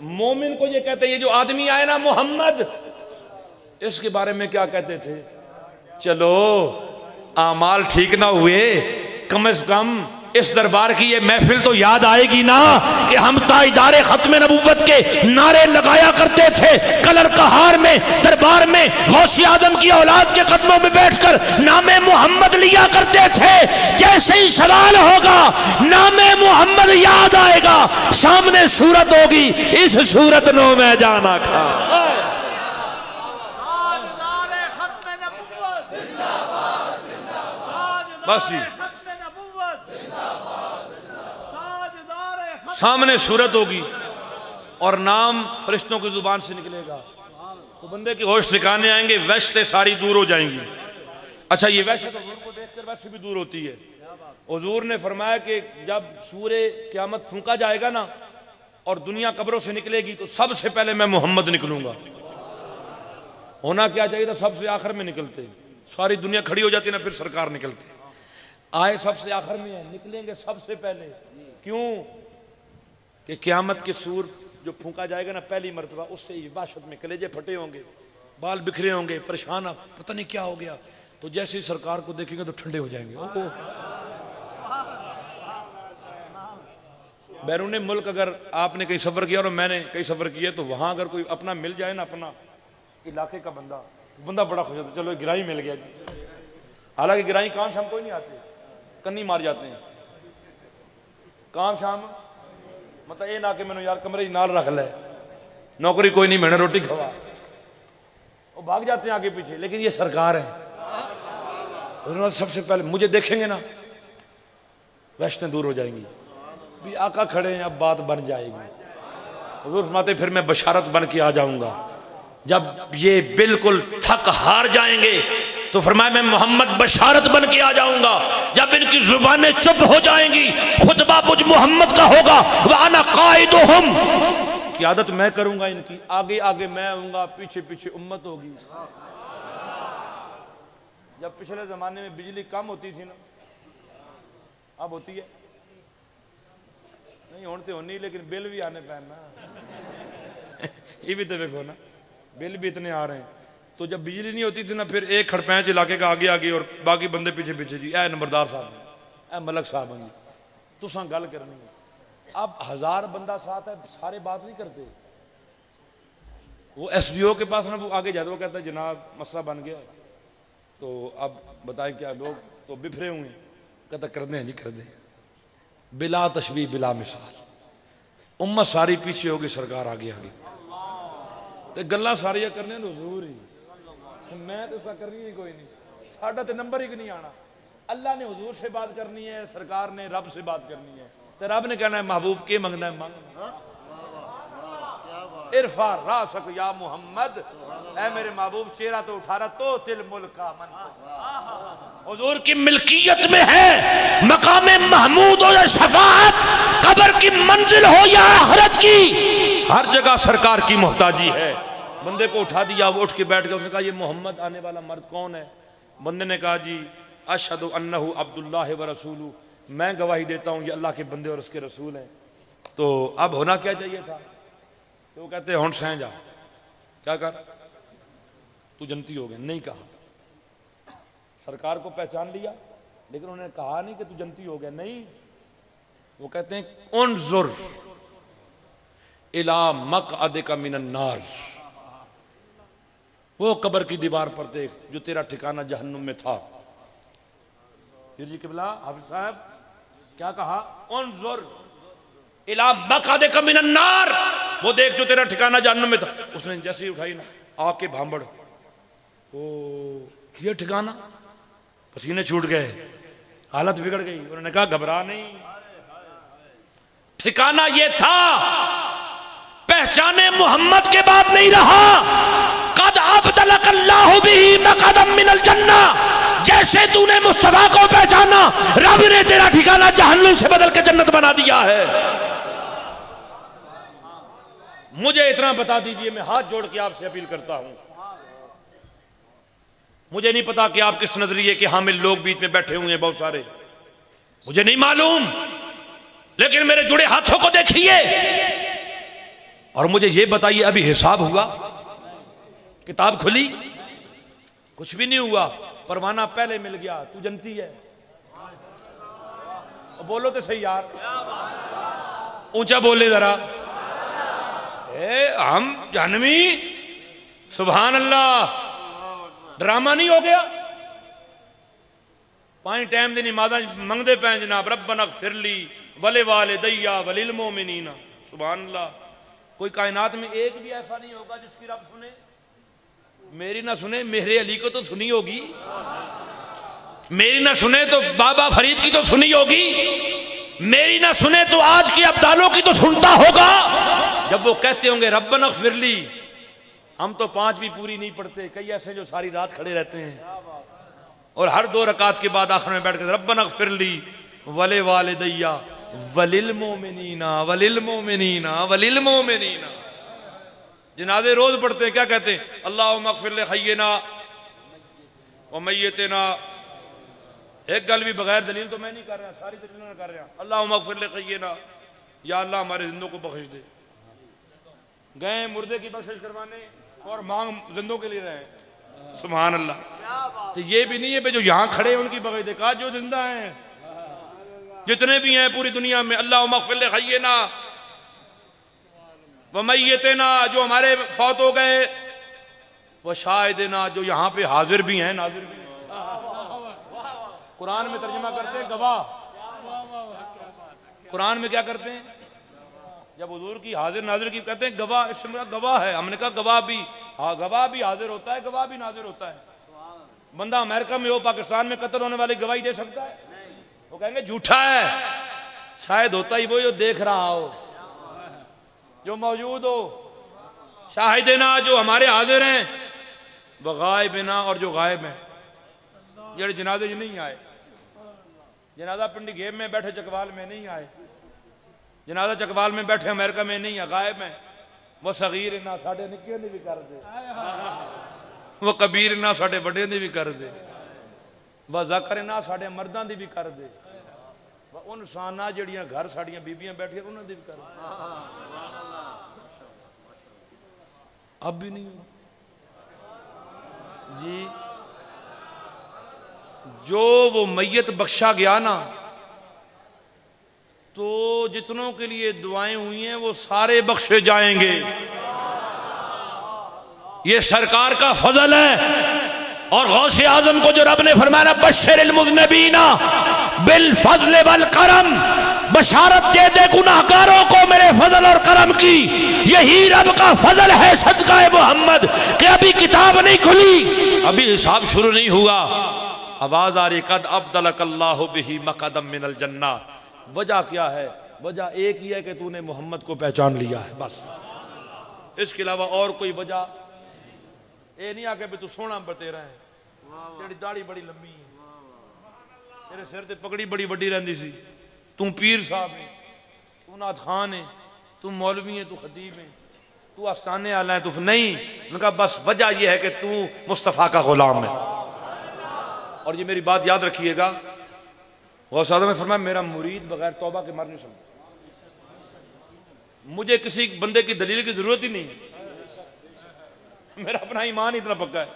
मोमिन को ये कहते हैं ये जो आदमी आया ना मोहम्मद, इसके बारे में क्या कहते थे? चलो आमाल ठीक ना हुए, कम से कम इस दरबार की ये महफिल तो याद आएगी ना कि हम ताजदार खत्म नबूवत के नारे लगाया करते थे। कलर कहार में दरबार में गौसे आजम की औलाद के कदमों में बैठकर नामे मोहम्मद लिया करते थे। जैसे ही सवाल होगा नामे मोहम्मद याद आएगा, सामने सूरत होगी, इस सूरत नो मैं जाना खा। बस जी, सामने सूरत होगी और नाम फरिश्तों की जुबान से निकलेगा तो बंदे की होश ठिकाने आएंगे, वहशतें सारी दूर हो जाएंगी। अच्छा, ये वहशत हुजूर को देखकर वैसे भी दूर होती है। हुजूर ने फरमाया कि जब सूरे क़यामत फूंका जाएगा ना और दुनिया कब्रों से निकलेगी तो सबसे पहले मैं मोहम्मद निकलूंगा। होना क्या चाहिए था, सबसे आखिर में निकलते, सारी दुनिया खड़ी हो जाती ना, फिर सरकार निकलते। आए सबसे आखिर में है, निकलेंगे सबसे पहले। क्यों? कि क़यामत के सूर जो फूंका जाएगा ना पहली मरतबा, उससे ही वहशत में कलेजे फटे होंगे, बाल बिखरे होंगे, परेशान, पता नहीं क्या हो गया। तो जैसे ही सरकार को देखेंगे तो ठंडे हो जाएंगे। ओहो, बैरून मुल्क अगर आपने कहीं सफ़र किया और मैंने कहीं सफ़र किया तो वहाँ अगर कोई अपना मिल जाए ना, अपना इलाके का बंदा बड़ा खुश होता है, चलो गिराई मिल गया जी। हालांकि गिराई काम शाम कोई नहीं आते, कन्नी मार जाते हैं काम शाम। मतलब ये ना कि मैंने यार कमरे नाल रख ले, नौकरी कोई नहीं, मैंने रोटी खवा, वो भाग जाते हैं आगे पीछे। लेकिन ये सरकार है, सबसे पहले मुझे देखेंगे ना वहशतें दूर हो जाएंगी। भी आका खड़े हैं, अब बात बन जाएगी। हुजूर फरमाते फिर मैं बशारत बन के आ जाऊंगा। जब ये बिल्कुल थक हार जाएंगे तो फरमाया मैं मोहम्मद बशारत बन के आ जाऊंगा। जब इनकी जुबानें चुप हो जाएंगी, खुतबा मुझ मोहम्मद का होगा। व अना काइदुहुम, क़यादत मैं करूंगा इनकी, आगे आगे मैं आऊंगा, पीछे पीछे उम्मत होगी। जब पिछले जमाने में बिजली कम होती थी ना, अब होती है नहीं, होने तो होनी, लेकिन बिल भी आने पैन ना ये भी तो देखो ना, बिल भी इतने आ रहे हैं। तो जब बिजली नहीं होती थी ना, फिर एक खड़पैंच इलाके का आगे आगे और बाकी बंदे पीछे पीछे। जी ए नंबरदार साहब, ए मलक साहब जी, तुसा गल करनी है। अब 1000 बंदा साथ है, सारे बात नहीं करते। वो SDO के पास ना वो आगे जाता, वो कहता है जनाब मसला बन गया, तो अब बताएं क्या, लोग तो बिफरे हुए हैं। कहता कर दें जी, कर दें, बिला तशबीह बिला मिसाल। उम्मत सारी पीछे होगी, सरकार आगे आगे, तो गल्ला सारिया करने हुजूर ही। मैं तो उसका करनी ही कोई नहीं, साडा तो नंबर ही नहीं आना। अल्लाह ने हुजूर से बात करनी है, सरकार ने रब से बात करनी है। तो रब ने कहना है महबूब के मंगना है, मांग। इरफा रासक या मोहम्मद, ऐ मेरे महबूब चेहरा तो उठा रहा, तो तिल मुल्क का मन हुजूर की मिल्कियत में है। मकामे महमूद हो या शफाअत, कब्र की मंजिल हो या आखिरत की, हर जगह सरकार की मोहताजी है। बंदे को उठा दिया, वो उठ के बैठ गया। उसने कहा ये मोहम्मद आने वाला मर्द कौन है? बंदे ने कहा जी अशहदु अन्नहु अब्दुल्लाह व रसूलु, मैं गवाही देता हूँ ये अल्लाह के बंदे और उसके रसूल हैं। तो अब होना क्या चाहिए था? तो वो कहते हैं सह जा, क्या कर, तू जनती हो गया। नहीं कहा, सरकार को पहचान लिया, लेकिन उन्होंने कहा नहीं कि तू जनती हो गया। नहीं, वो कहते हैं उन्जुर इला मक़अदिका मिनन नार, वो कब्र की दीवार पर देख जो तेरा ठिकाना जहन्नुम में था। फिर जी किबला हाफिज साहब क्या कहा? उन्जुर इला मक़अदिका मिनन नार, वो देख जो तेरा ठिकाना जहन्नुम में था। उसने जैसे ही उठाई ना आग के भांबड़, ओ ये ठिकाना, पसीने छूट गए, हालत बिगड़ गई। उन्होंने कहा घबरा नहीं, ठिकाना ये था, पहचाने मोहम्मद के बाद नहीं रहा। कद अब्दलकल्लाहु बिही मक़अदम मिनल जन्ना, जैसे तूने मुस्तफा को पहचाना, रब ने तेरा ठिकाना जहन्नुम से बदल के जन्नत बना दिया है। मुझे इतना बता दीजिए, मैं हाथ जोड़ के आपसे अपील करता हूं। मुझे नहीं पता कि आप किस नजरिए के हामिल लोग बीच में बैठे हुए हैं, बहुत सारे, मुझे नहीं मालूम, लेकिन मेरे जुड़े हाथों को देखिए और मुझे ये बताइए अभी हिसाब हुआ? किताब खुली? कुछ भी नहीं हुआ। परवाना पहले मिल गया, तू जनती है। बोलो तो सही यार, ऊंचा बोले जरा। हम जानवी सुभान अल्लाह, ड्रामा नहीं हो गया। 5 टाइम की नमाज़ मंगते पे जनाब, रब्बना फिरली वले वाले दैया वलिल मोमिनीना। सुभान अल्लाह। कोई कायनात में एक भी ऐसा नहीं होगा जिसकी रब सुने, मेरी ना सुने, मेरे अली को तो सुनी होगी, मेरी ना सुने तो बाबा फरीद की तो सुनी होगी, मेरी ना सुने तो आज के अब्दालों की तो सुनता होगा। जब वो कहते होंगे रब्बना फिरली, हम तो 5 भी पूरी नहीं पढ़ते, कई ऐसे जो सारी रात खड़े रहते हैं और हर 2 रकात के बाद आखिर में बैठ कर रब्बना फिरली वले वाले दैया वलिल मोमिनीना वलिल मोमिनीना वलिल मोमिनीना। जनाजे रोज पढ़ते हैं, क्या कहते हैं? अल्लाहुम्मा अग़फ़िर ले हय्यिना व मय्यितना। एक गल भी बगैर दलील तो मैं नहीं कर रहा, सारी दलीलों में कर रहा। अल्लाहुम्मा अग़फ़िर ले हय्यिना, या अल्लाह हमारे जिंदों को बख्श दे। गए मुर्दे की बख्शिश करवाने और मांग जिंदों के लिए रहे। सुभान अल्लाह। तो ये भी नहीं है जो यहाँ खड़े हैं उनकी बख्श दे, कहा जो जिंदा हैं जितने भी हैं पूरी दुनिया में, अल्लाहुम्मा अग़फ़िर ले हय्यिना व मय्यितना, जो हमारे फौत हो गए, व शाहिदना, जो यहाँ पे हाजिर भी हैं नाजिर भी हैं। कुरान में तर्जुमा करते हैं गवाह। कुरान में क्या करते हैं? जब हुजूर की हाजिर नाजिर की कहते हैं गवाह, इसमें गवाह है। हमने कहा गवाह भी, हाँ गवाह भी हाजिर होता है, गवाह भी नाजिर होता है। बंदा अमेरिका में हो, पाकिस्तान में कत्ल होने वाली गवाही दे सकता है? वो कहेंगे झूठा है। शायद होता ही वो जो देख रहा हो, जो मौजूद हो। शाहिदना, जो हमारे हाजिर हैं, व गायबिना, और जो गायब हैं। जेड़े जनाजे जी नहीं आए, जनाजा पिंडी गेम में बैठे चकवाल में नहीं आए, जनाजा चकवाल में बैठे अमेरिका में नहीं है, गायब हैं। वो सगीर ना साढ़े निक्के ने भी कर दे, वो कबीर ना साढ़े बड़े ने भी कर दे, वह ज़कर ना साढ़े मर्दां दी भी कर दे, वह उन साना जड़ियां घर साड़ियां बीबियां बैठियां उन्होंने भी कर दे। अब भी नहीं जी। जो वो मैयत बख्शा गया ना, तो जितनों के लिए दुआएं हुई हैं वो सारे बख्शे जाएंगे। ये सरकार का फजल है। और गौसे आजम को जो रब ने फरमाया बशरिल मुज़निबीना बिल फज़ल वल करम, बशारत दे दे गुनाहगारों को मेरे फजल और करम की। यही रब का फजल है सदका मोहम्मद कि अभी किताब नहीं खुली, अभी हिसाब शुरू नहीं हुआ। आवाज आ रही कद अब्दलकल्लाहु बिही मक़दम मिनल जन्ना। वजह क्या है? वजह एक ही है कि तूने मोहम्मद को पहचान लिया है, बस। इसके अलावा और कोई वजह ये नहीं आके भी तू सोना बतेरा है, तेरी दाढ़ी बड़ी लंबी है, तेरे सिर ते पगड़ी बड़ी वड्डी रहती सी, तू पीर साहब है, तू नाथ खान है, तू मौलवी है, तू खतीब है, तू आस्थाने आला है, तू नहीं। उनका बस वजह यह है कि तू मुस्तफ़ा का गुलाम है। और ये मेरी बात याद रखिएगा, गौसे आज़म ने फरमाया मेरा मुरीद बगैर तौबा के मर नहीं सकता। मुझे किसी बंदे की दलील की जरूरत ही नहीं, मेरा अपना ईमान इतना पक्का है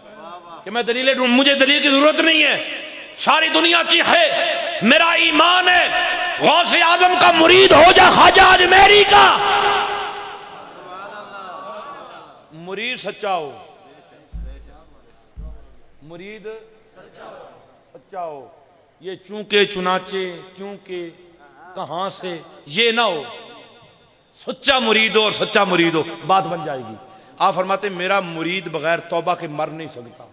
कि मैं दलीलें ढूंढ, मुझे दलील की जरूरत नहीं है। सारी दुनिया है, मेरा ईमान है गौसे आज़म का मुरीद हो जा, ख्वाजा अजमेरी का मुरीद सच्चा हो, मुरीद सच्चा हो। ये चूंके चुनाचे क्योंकि कहां से ये ना हो, सच्चा मुरीद हो और सच्चा मुरीद हो, बात बन जाएगी। आप फरमाते मेरा मुरीद बगैर तौबा के मर नहीं सकता।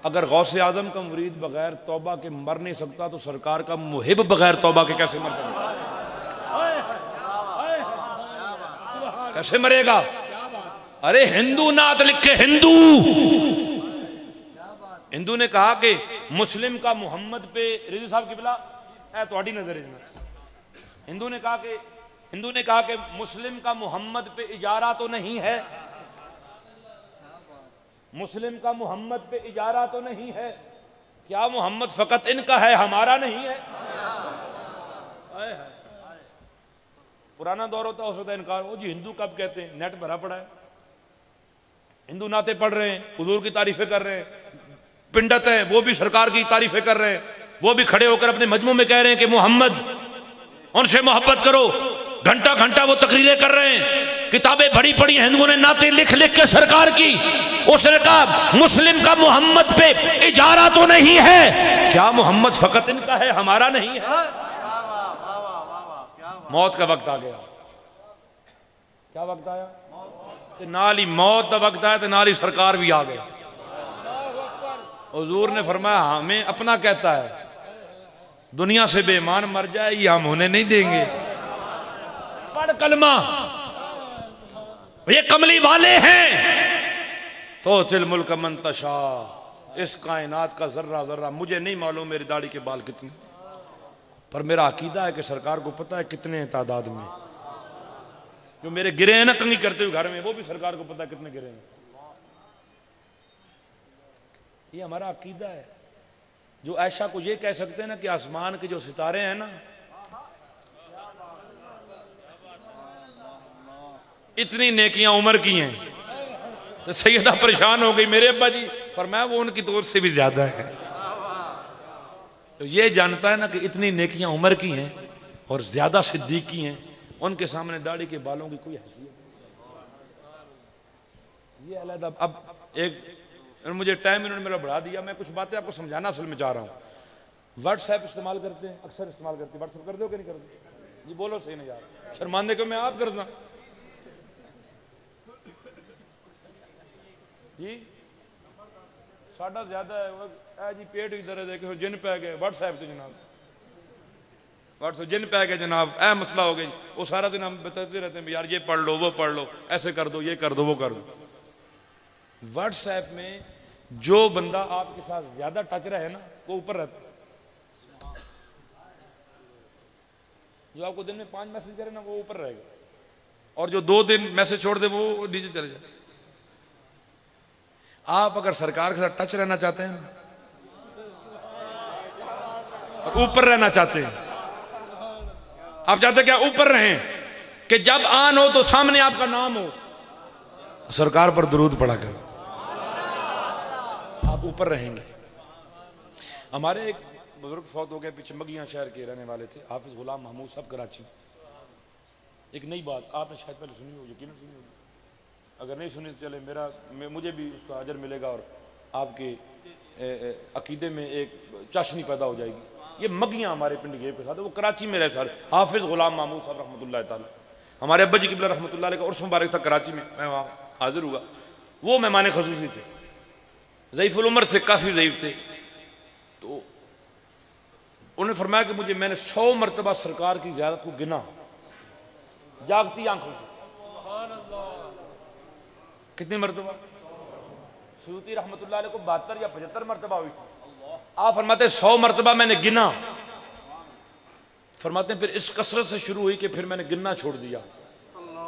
अगर गौसे आज़म का मुरीद बगैर तौबा के मर नहीं सकता तो सरकार का मुहिब बगैर तौबा के कैसे मर सकता? कैसे मरेगा? अरे हिंदू नात लिखे, हिंदू ने कहा कि मुस्लिम का मोहम्मद पे रिजवी साहब की बिला है तो नजर हिंदू ने कहा कि मुस्लिम का मोहम्मद पे इजारा तो नहीं है, मुस्लिम का मोहम्मद पे इजारा तो नहीं है। क्या मोहम्मद फकत इनका है, हमारा नहीं है? पुराना दौर होता है इनकार। वो जी हिंदू कब कहते हैं? नेट भरा पड़ा है, हिंदू नाते पढ़ रहे हैं, हुजूर की तारीफें कर रहे हैं, पिंडत हैं वो भी सरकार की तारीफें कर रहे हैं, वो भी खड़े होकर अपने मजमू में कह रहे हैं कि मोहम्मद उनसे मोहब्बत करो। घंटा घंटा वो तकरीरें कर रहे हैं, किताबें बड़ी पड़ी हैं, हिंदुओं ने नाते लिख लिख के सरकार की। उसने कहा मुस्लिम का मोहम्मद पे इजारा तो नहीं है, क्या मोहम्मद फकत इनका है, हमारा नहीं है? मौत का वक्त आ गया। क्या वक्त आया? ते नाल ही मौत का वक्त आया, तो नाल ही सरकार भी आ गई। हुजूर ने फरमाया हमें अपना कहता है, दुनिया से बेईमान मर जाए ये हम होने नहीं देंगे। पढ़ कलमा, ये कमली वाले हैं। तो तिल मुल्क मंतशा, इस कायनात का जर्रा जर्रा, मुझे नहीं मालूम मेरी दाढ़ी के बाल कितने, पर मेरा अकीदा है कि सरकार को पता है कितने हैं तादाद में। जो मेरे गिरे हैं ना कंगी करते हुए घर में, वो भी सरकार को पता है कितने गिरे हैं। ये हमारा अकीदा है। जो ऐशा को ये कह सकते हैं ना कि आसमान के जो सितारे हैं ना, इतनी नेकियां उम्र की हैं, तो सैयदा परेशान हो गई मेरे अब्बा जी, फरमाया वो उनकी दोस्त से भी ज्यादा है। तो ये जानता है ना कि इतनी नेकियां उम्र की हैं और ज्यादा सिद्दीकी हैं, उनके सामने दाढ़ी के बालों की कोई हैसियत नहीं। ये अलग। अब एक मुझे टाइम इन्होंने मेरा बढ़ा दिया, मैं कुछ बातें आपको समझाना असल में चाह रहा हूँ। व्हाट्सएप इस्तेमाल करते हैं, अक्सर इस्तेमाल करते हैं। व्हाट्सएप कर दो कि नहीं करते? जी बोलो सही नहीं यार, शर्मांदे को मैं आप करना जी। साढ़ा ज्यादा है जी, पेट भी दर्द है कि जिन पै गए व्हाट्सएप तो जनाब, व्हाट्सएप जिन पै गए जनाब, ऐ मसला हो गया। वो सारा दिन हम बताते रहते हैं यार ये पढ़ लो वो पढ़ लो, ऐसे कर दो ये कर दो वो कर दो। व्हाट्सएप में जो बंदा आपके साथ ज्यादा टच रहे ना वो ऊपर रहता है, जो आपको दिन में 5 मैसेज करे ना वो ऊपर रहेगा, और जो 2 दिन मैसेज छोड़ दे वो नीचे चले जाए। आप अगर सरकार के साथ टच रहना चाहते हैं ना, और ऊपर रहना चाहते हैं, आप चाहते क्या ऊपर रहें कि जब आन हो तो सामने आपका नाम हो, सरकार पर दुरूद पढ़ा करो, आप ऊपर रहेंगे। हमारे एक बुजुर्ग फौत हो गए पीछे, मगियां शहर के रहने वाले थे, हाफिज गुलाम महमूद साहब, कराची। एक नई बात आपने शायद पहले सुनी हो, यकीनन सुनी होगी, अगर नहीं सुनी तो चले मुझे भी उसका अजर मिलेगा और आपके अकीदे में एक चाशनी पैदा हो जाएगी। ये मगियां हमारे पिंड गेब के साथ, वो कराची में रहे सारे। हाफिज गुलाम महमूद साहब रहमतुल्लाह ताला, हमारे अब्बा जी किबला रहमतुल्लाह अलैह का उर्स मुबारक था कराची में, मैं वहाँ हाजिर हुआ। वो मेहमान खसूसी थे, ज़ईफ़ुल उम्र थे, काफ़ी ज़ईफ़ थे। तो उन्होंने फरमाया कि मैंने 100 मरतबा सरकार की ज़ियारत को गिना जागती आंखों से। कितनी मरतबा? सूती रहमतुल्लाह अलैह को 72 या 75 मरतबा हुई थी। आप फरमाते 100 मरतबा मैंने गिना। फरमाते हैं फिर इस कसरत से शुरू हुई कि फिर मैंने गिनना छोड़ दिया।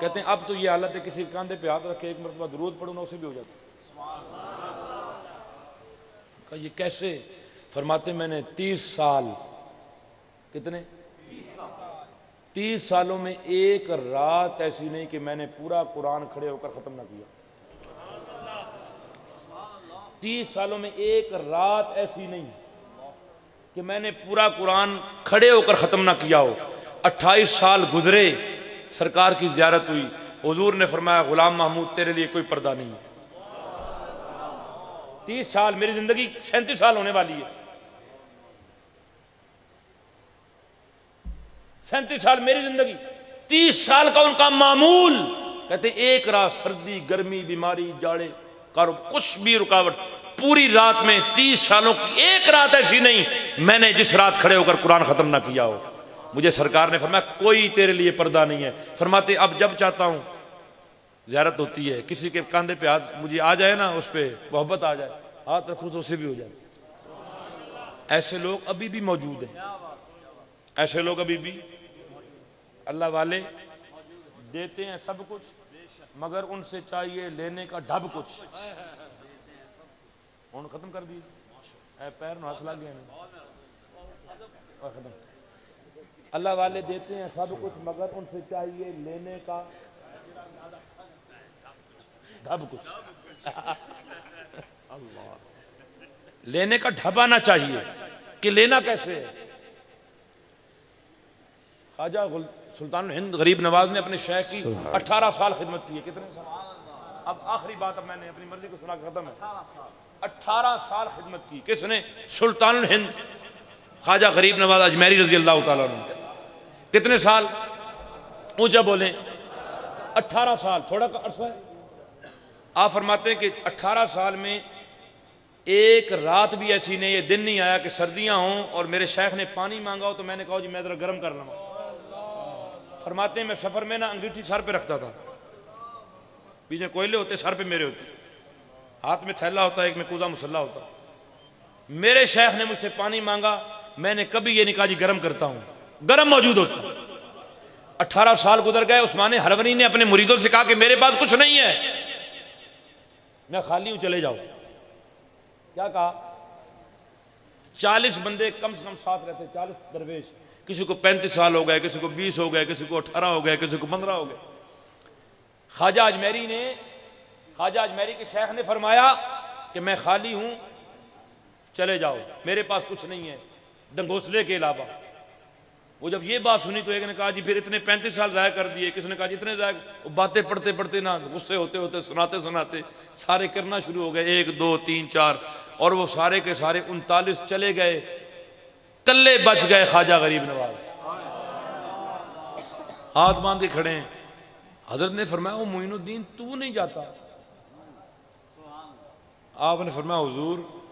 कहते हैं अब तो ये हालत है किसी कंधे पे हाथ रखे एक मरतबा दुरूद पढ़ूं ना उसे भी हो जाता। कहा ये कैसे? फरमाते मैंने 30 साल, कितने? 30 सालों में एक रात ऐसी नहीं कि मैंने पूरा कुरान खड़े होकर खत्म ना किया। 30 सालों में एक रात ऐसी नहीं कि मैंने पूरा कुरान खड़े होकर खत्म ना किया हो। 28 साल गुजरे, सरकार की ज़ियारत हुई, हुजूर ने फरमाया गुलाम महमूद तेरे लिए कोई पर्दा नहीं है। 30 साल, मेरी जिंदगी 37 साल होने वाली है। 37 साल मेरी जिंदगी, 30 साल का उनका मामूल। कहते एक रात सर्दी गर्मी बीमारी जाड़े कुछ भी रुकावट, पूरी रात में 30 सालों की एक रात ऐसी नहीं मैंने जिस रात खड़े होकर कुरान खत्म ना किया हो। मुझे सरकार ने फरमाया कोई तेरे लिए पर्दा नहीं है। फरमाते अब जब चाहता हूं ज़ियारत होती है, किसी के कंधे पे हाथ मुझे आ जाए ना, उस पर मोहब्बत आ जाए, हाथ रखूं तो उसे भी हो जाए। ऐसे लोग अभी भी मौजूद हैं, ऐसे लोग अभी भी। अल्लाह वाले देते हैं सब कुछ, मगर उनसे चाहिए लेने का ढब कुछ। उन खत्म कर दी, पैर में हाथ लग गए और खत्म। अल्लाह वाले देते हैं सब कुछ, मगर उनसे चाहिए लेने का ढब कुछ। लेने का ढब आना चाहिए कि लेना कैसे है। ख्वाजा सुल्तान हिंद गरीब नवाज ने अपने शेख की 18 साल खिदमत की है। कितने साल? अब आखिरी बात, अब मैंने अपनी मर्जी को सुना के खत्म है। 18 साल खिदमत की। किसने? सुल्तान हिंद ख्वाजा गरीब नवाज अजमेरी रजी अल्लाह तआला अन्हु। कितने साल? ऊंचा बोले। 18 साल। थोड़ा का अर्सा है। आप फरमाते हैं कि 18 साल में एक रात भी ऐसी नहीं, ये दिन नहीं आया कि सर्दियां हों और मेरे शेख ने पानी मांगा हो तो मैंने कहा जी मैं जरा गर्म कर लूँ। फरमाते हैं मैं सफर में ना अंगीठी सर पे रखता था, पीछे कोयले होते सर पे मेरे होते, हाथ में थैला होता, एक में कूजा मुसल्ला होता। मेरे शेख ने मुझसे पानी मांगा, मैंने कभी ये नहीं कहा जी गर्म करता हूं, गर्म मौजूद होता। 18 साल गुजर गए। उस्मान हलवनी ने अपने मुरीदों से कहा कि मेरे पास कुछ नहीं है, मैं खाली हूं, चले जाओ। क्या कहा? 40 बंदे कम से कम साथ रहते, 40 दरवेश। किसी को 35 साल हो गए, किसी को 20 हो गए, किसी को 18 हो गए, किसी को 15 हो गए। ख्वाजा अजमेरी के शेख ने फरमाया कि मैं खाली हूं, चले जाओ, मेरे पास कुछ नहीं है डंगोसले के अलावा। वो जब ये बात सुनी तो एक ने कहा जी फिर इतने 35 साल ज़ाया कर दिए। किसने कहा जी इतने ज़ाया। वो बातें पढ़ते पढ़ते ना गुस्से होते होते सुनाते सुनाते सारे करना शुरू हो गए, 1 2 3 4, और वो सारे के सारे 39 चले गए, कल्ले बच गए ख्वाजा गरीब नवाज। हाथ बांध के खड़े हैं। हजरत ने फरमाया वो मोइनुद्दीन तू नहीं जाता? आपने फरमाया हुजूर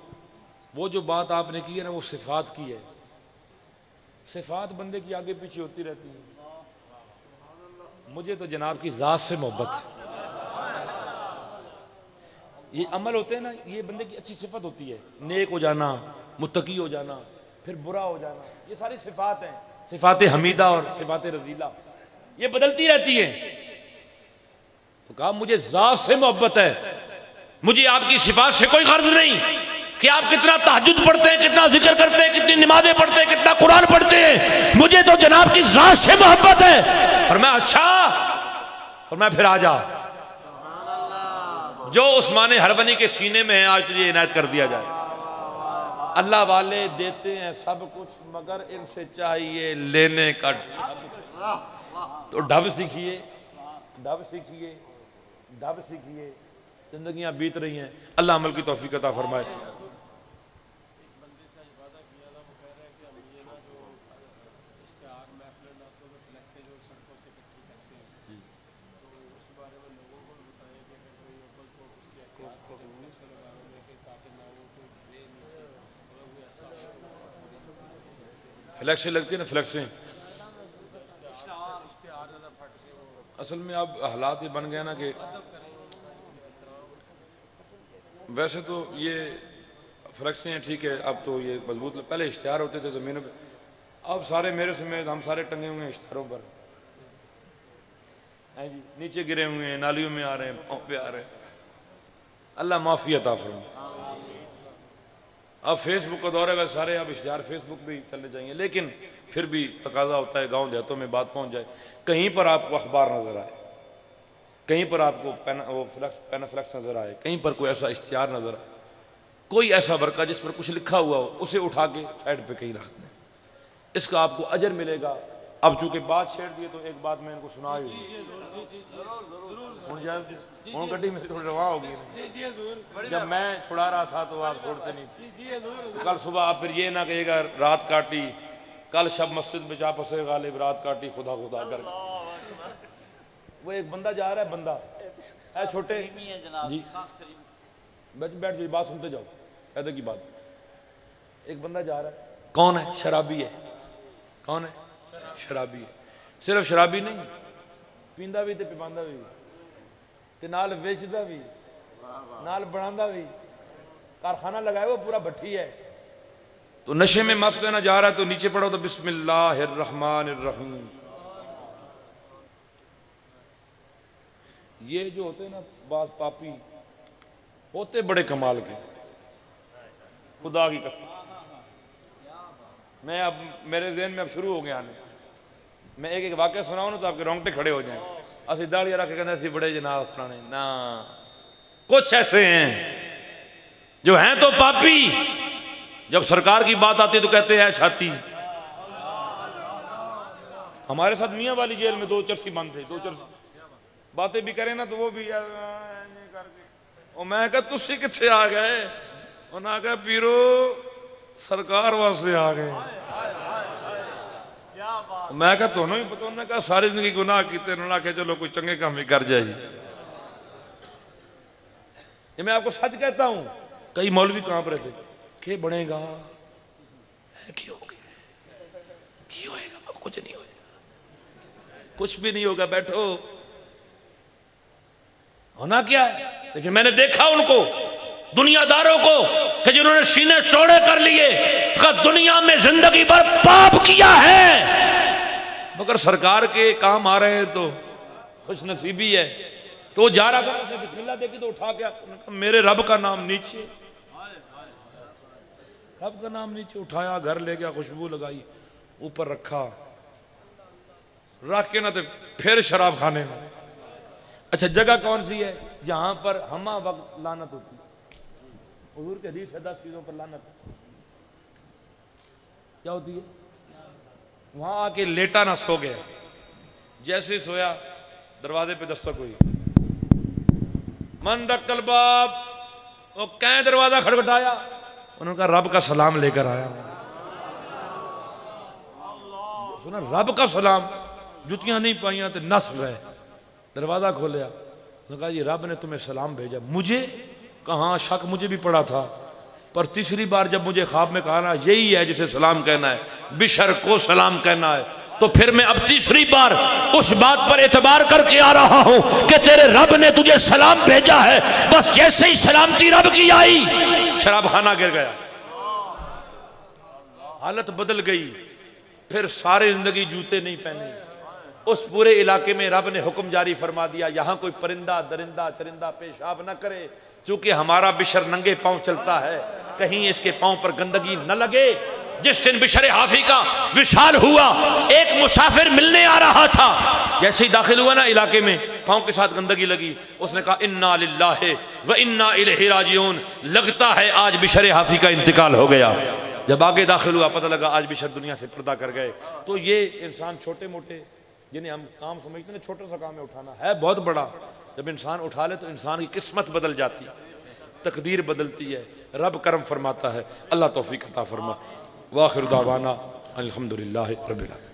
वो जो बात आपने की है ना वो सिफात की है। सिफात बंदे की आगे पीछे होती रहती है, मुझे तो जनाब की जात से मोहब्बत है। ये अमल होते हैं ना, ये बंदे की अच्छी सिफत होती है, नेक हो जाना, मुत्तकी हो जाना, फिर बुरा हो जाना, ये सारी सिफात हैं। सिफात हमीदा और सिफात रजीला ये बदलती रहती है। तो कहा मुझे जात से मोहब्बत है, मुझे आपकी सिफात से कोई गर्ज नहीं कि आप कितना तहज्जुद पढ़ते हैं, कितना जिक्र करते हैं, कितनी नमाजें पढ़ते हैं, कितना कुरान पढ़ते हैं, मुझे तो जनाब की जात से मोहब्बत है। और मैं अच्छा, और मैं फिर आ जा, जो उस्मान हलवनी के सीने में है आज तुझे इनायत कर दिया जाए। अल्लाह वाले देते हैं सब कुछ मगर इनसे चाहिए लेने का ढब। तो ढब सीखिए, ढब सीखिए, ढब सीखिए। जिंदगियां बीत रही हैं, अल्लाह अमल की तौफीक अता फरमाए। फ्लैक्सें लगती है ना, फ्लैक्सें असल में अब हालात ये बन गया ना कि वैसे तो ये फ्लैक्सें हैं ठीक है, अब तो ये मजबूत, पहले इश्तिहार होते थे ज़मीनों पे, अब सारे मेरे समेत हम सारे टंगे हुए हैं इश्तिहारों पर हैं जी, नीचे गिरे हुए हैं, नालियों में आ रहे हैं, पाँव पे आ रहे हैं। अल्लाह माफ़ी अता फरमाए। अब फेसबुक का दौर है, वैसे सारे अब इश्तिहार फेसबुक भी चलने चाहिए, लेकिन फिर भी तकाजा होता है गाँव देहातों में बात पहुँच जाए, कहीं पर आपको अखबार नज़र आए, कहीं पर आपको पैनाफ्लेक्स नज़र आए, कहीं पर कोई ऐसा इश्तिहार नज़र आए, कोई ऐसा वर्का जिस पर कुछ लिखा हुआ हो, उसे उठा के साइड पे कहीं रख दें, इसका आपको अजर मिलेगा। अब चूंकि बात छेड़ दिए तो एक बात मैं इनको सुना ही गड्डी में थोड़ी रवा होगी। जब मैं छुड़ा रहा था तो आप छोड़ते नहीं थे। कल सुबह आप फिर ये ना कहिएगा रात काटी, कल शब मस्जिद में जा फंसे गालिब, रात काटी खुदा खुदा कर। वो एक बंदा जा रहा है, बंदा है छोटे जी, बैठ जाइए, बात सुनते जाओ, फायदे की बात। एक बंदा जा रहा है, कौन है? शराबी है। कौन है? शराबी है। सिर्फ शराबी नहीं, पींदा भी ते पिपांदा भी ते नाल वेचदा भी, नाल बनांदा भी, कारखाना लगाया वो पूरा भट्टी है। तो नशे में मस्त है ना, जा रहा है तो नीचे पड़ो तो बिस्मिल्लाहिर्रहमानिर्रहीम। ये जो होते हैं ना बास पापी, होते बड़े कमाल के, खुदा की कसम। मैं अब मेरे ज़हन में अब शुरू हो गया आने, मैं एक एक वाक़या सुनाऊँ ना तो आपके रोंगटे खड़े हो जाएं। असि दाढ़ियाँ रख के कहते ऐसे बड़े जनाब पुराने ना, कुछ ऐसे हैं जो हैं तो पापी, जब सरकार की बात आती है तो कहते हैं छाती। हमारे साथ मियाँ वाली जेल में 2 चरसी बंद थे, 2 चरसी बातें भी करें ना तो वो भी करके और मैं कहा तुसी कितने आ गए, उन्हें कहा पीरो सरकार वास्ते आ गए। मैं कहा दोनों ही पता, उन्होंने कहा सारी जिंदगी गुनाह किते, उन्होंने आख्या चलो कोई चंगे काम भी कर जाए। ये मैं आपको सच कहता हूं, कई मौलवी कांप रहे थे कि बनेगा क्यों होएगा, कुछ नहीं होएगा, कुछ भी नहीं होगा, बैठो होना क्या है। लेकिन मैंने देखा उनको दुनियादारों को कि जिन्होंने सीने चौड़े कर लिए, का दुनिया में जिंदगी भर पाप किया है मगर सरकार के काम आ रहे हैं तो खुश नसीबी है। तो वो जा रहा था, उसने बिस्मिल्लाह देखी तो उठा के मेरे रब का नाम नीचे, रब का नाम नीचे उठाया, घर ले गया, खुशबू लगाई, ऊपर रखा, रख के ना तो फिर शराब खाने में। अच्छा जगह कौन सी है जहां पर हमा वक्त लानत होती है? हुजूर के हदीस है 10 चीजों पर लानत क्या होती है। वहां आके लेटा ना सो गया, जैसे सोया दरवाजे पे दस्तक हुई, मन दक्कल बाब, वो कहीं दरवाजा खटखटाया, उन्होंने कहा रब का सलाम लेकर आया। सुना रब का सलाम, जुतियां नहीं पाइया तो नस रहे, दरवाजा खोलिया, उन्होंने कहा ये रब ने तुम्हें सलाम भेजा। मुझे कहा शक मुझे भी पड़ा था, पर तीसरी बार जब मुझे ख्वाब में कहा ना यही है जिसे सलाम कहना है, बिशर को सलाम कहना है, तो फिर मैं अब तीसरी बार उस बात पर एतबार करके आ रहा हूं कि तेरे रब ने तुझे सलाम भेजा है। बस जैसे ही सलामती रब की आई, शराब खाना गिर गया, हालत बदल गई, फिर सारी जिंदगी जूते नहीं पहने। उस पूरे इलाके में रब ने हुक्म जारी फरमा दिया, यहां कोई परिंदा दरिंदा चरिंदा पेशाब न करे, क्योंकि हमारा बिशर नंगे पांव चलता है, कहीं इसके पांव पर गंदगी न लगे। जिस दिन बिशर हाफी का विशाल हुआ, एक मुसाफिर मिलने आ रहा था, जैसे ही दाखिल हुआ ना इलाके में, पांव के साथ गंदगी लगी, उसने कहा इन्ना लिल्लाहि व इन्ना इलैहि राजिऊन, लगता है आज बिशर हाफी का इंतकाल हो गया। जब आगे दाखिल हुआ पता लगा आज बिशर दुनिया से पर्दा कर गए। तो ये इंसान छोटे मोटे जिन्हें हम काम समझते हैं, छोटा सा काम है उठाना, है बहुत बड़ा, जब इंसान उठा ले तो इंसान की किस्मत बदल जाती है, तकदीर बदलती है, रब करम फरमाता है। अल्लाह तौफीक अता फरमा। वाखिर दावाना अल्हम्दुलिल्लाहि रब्बिल आलमीन।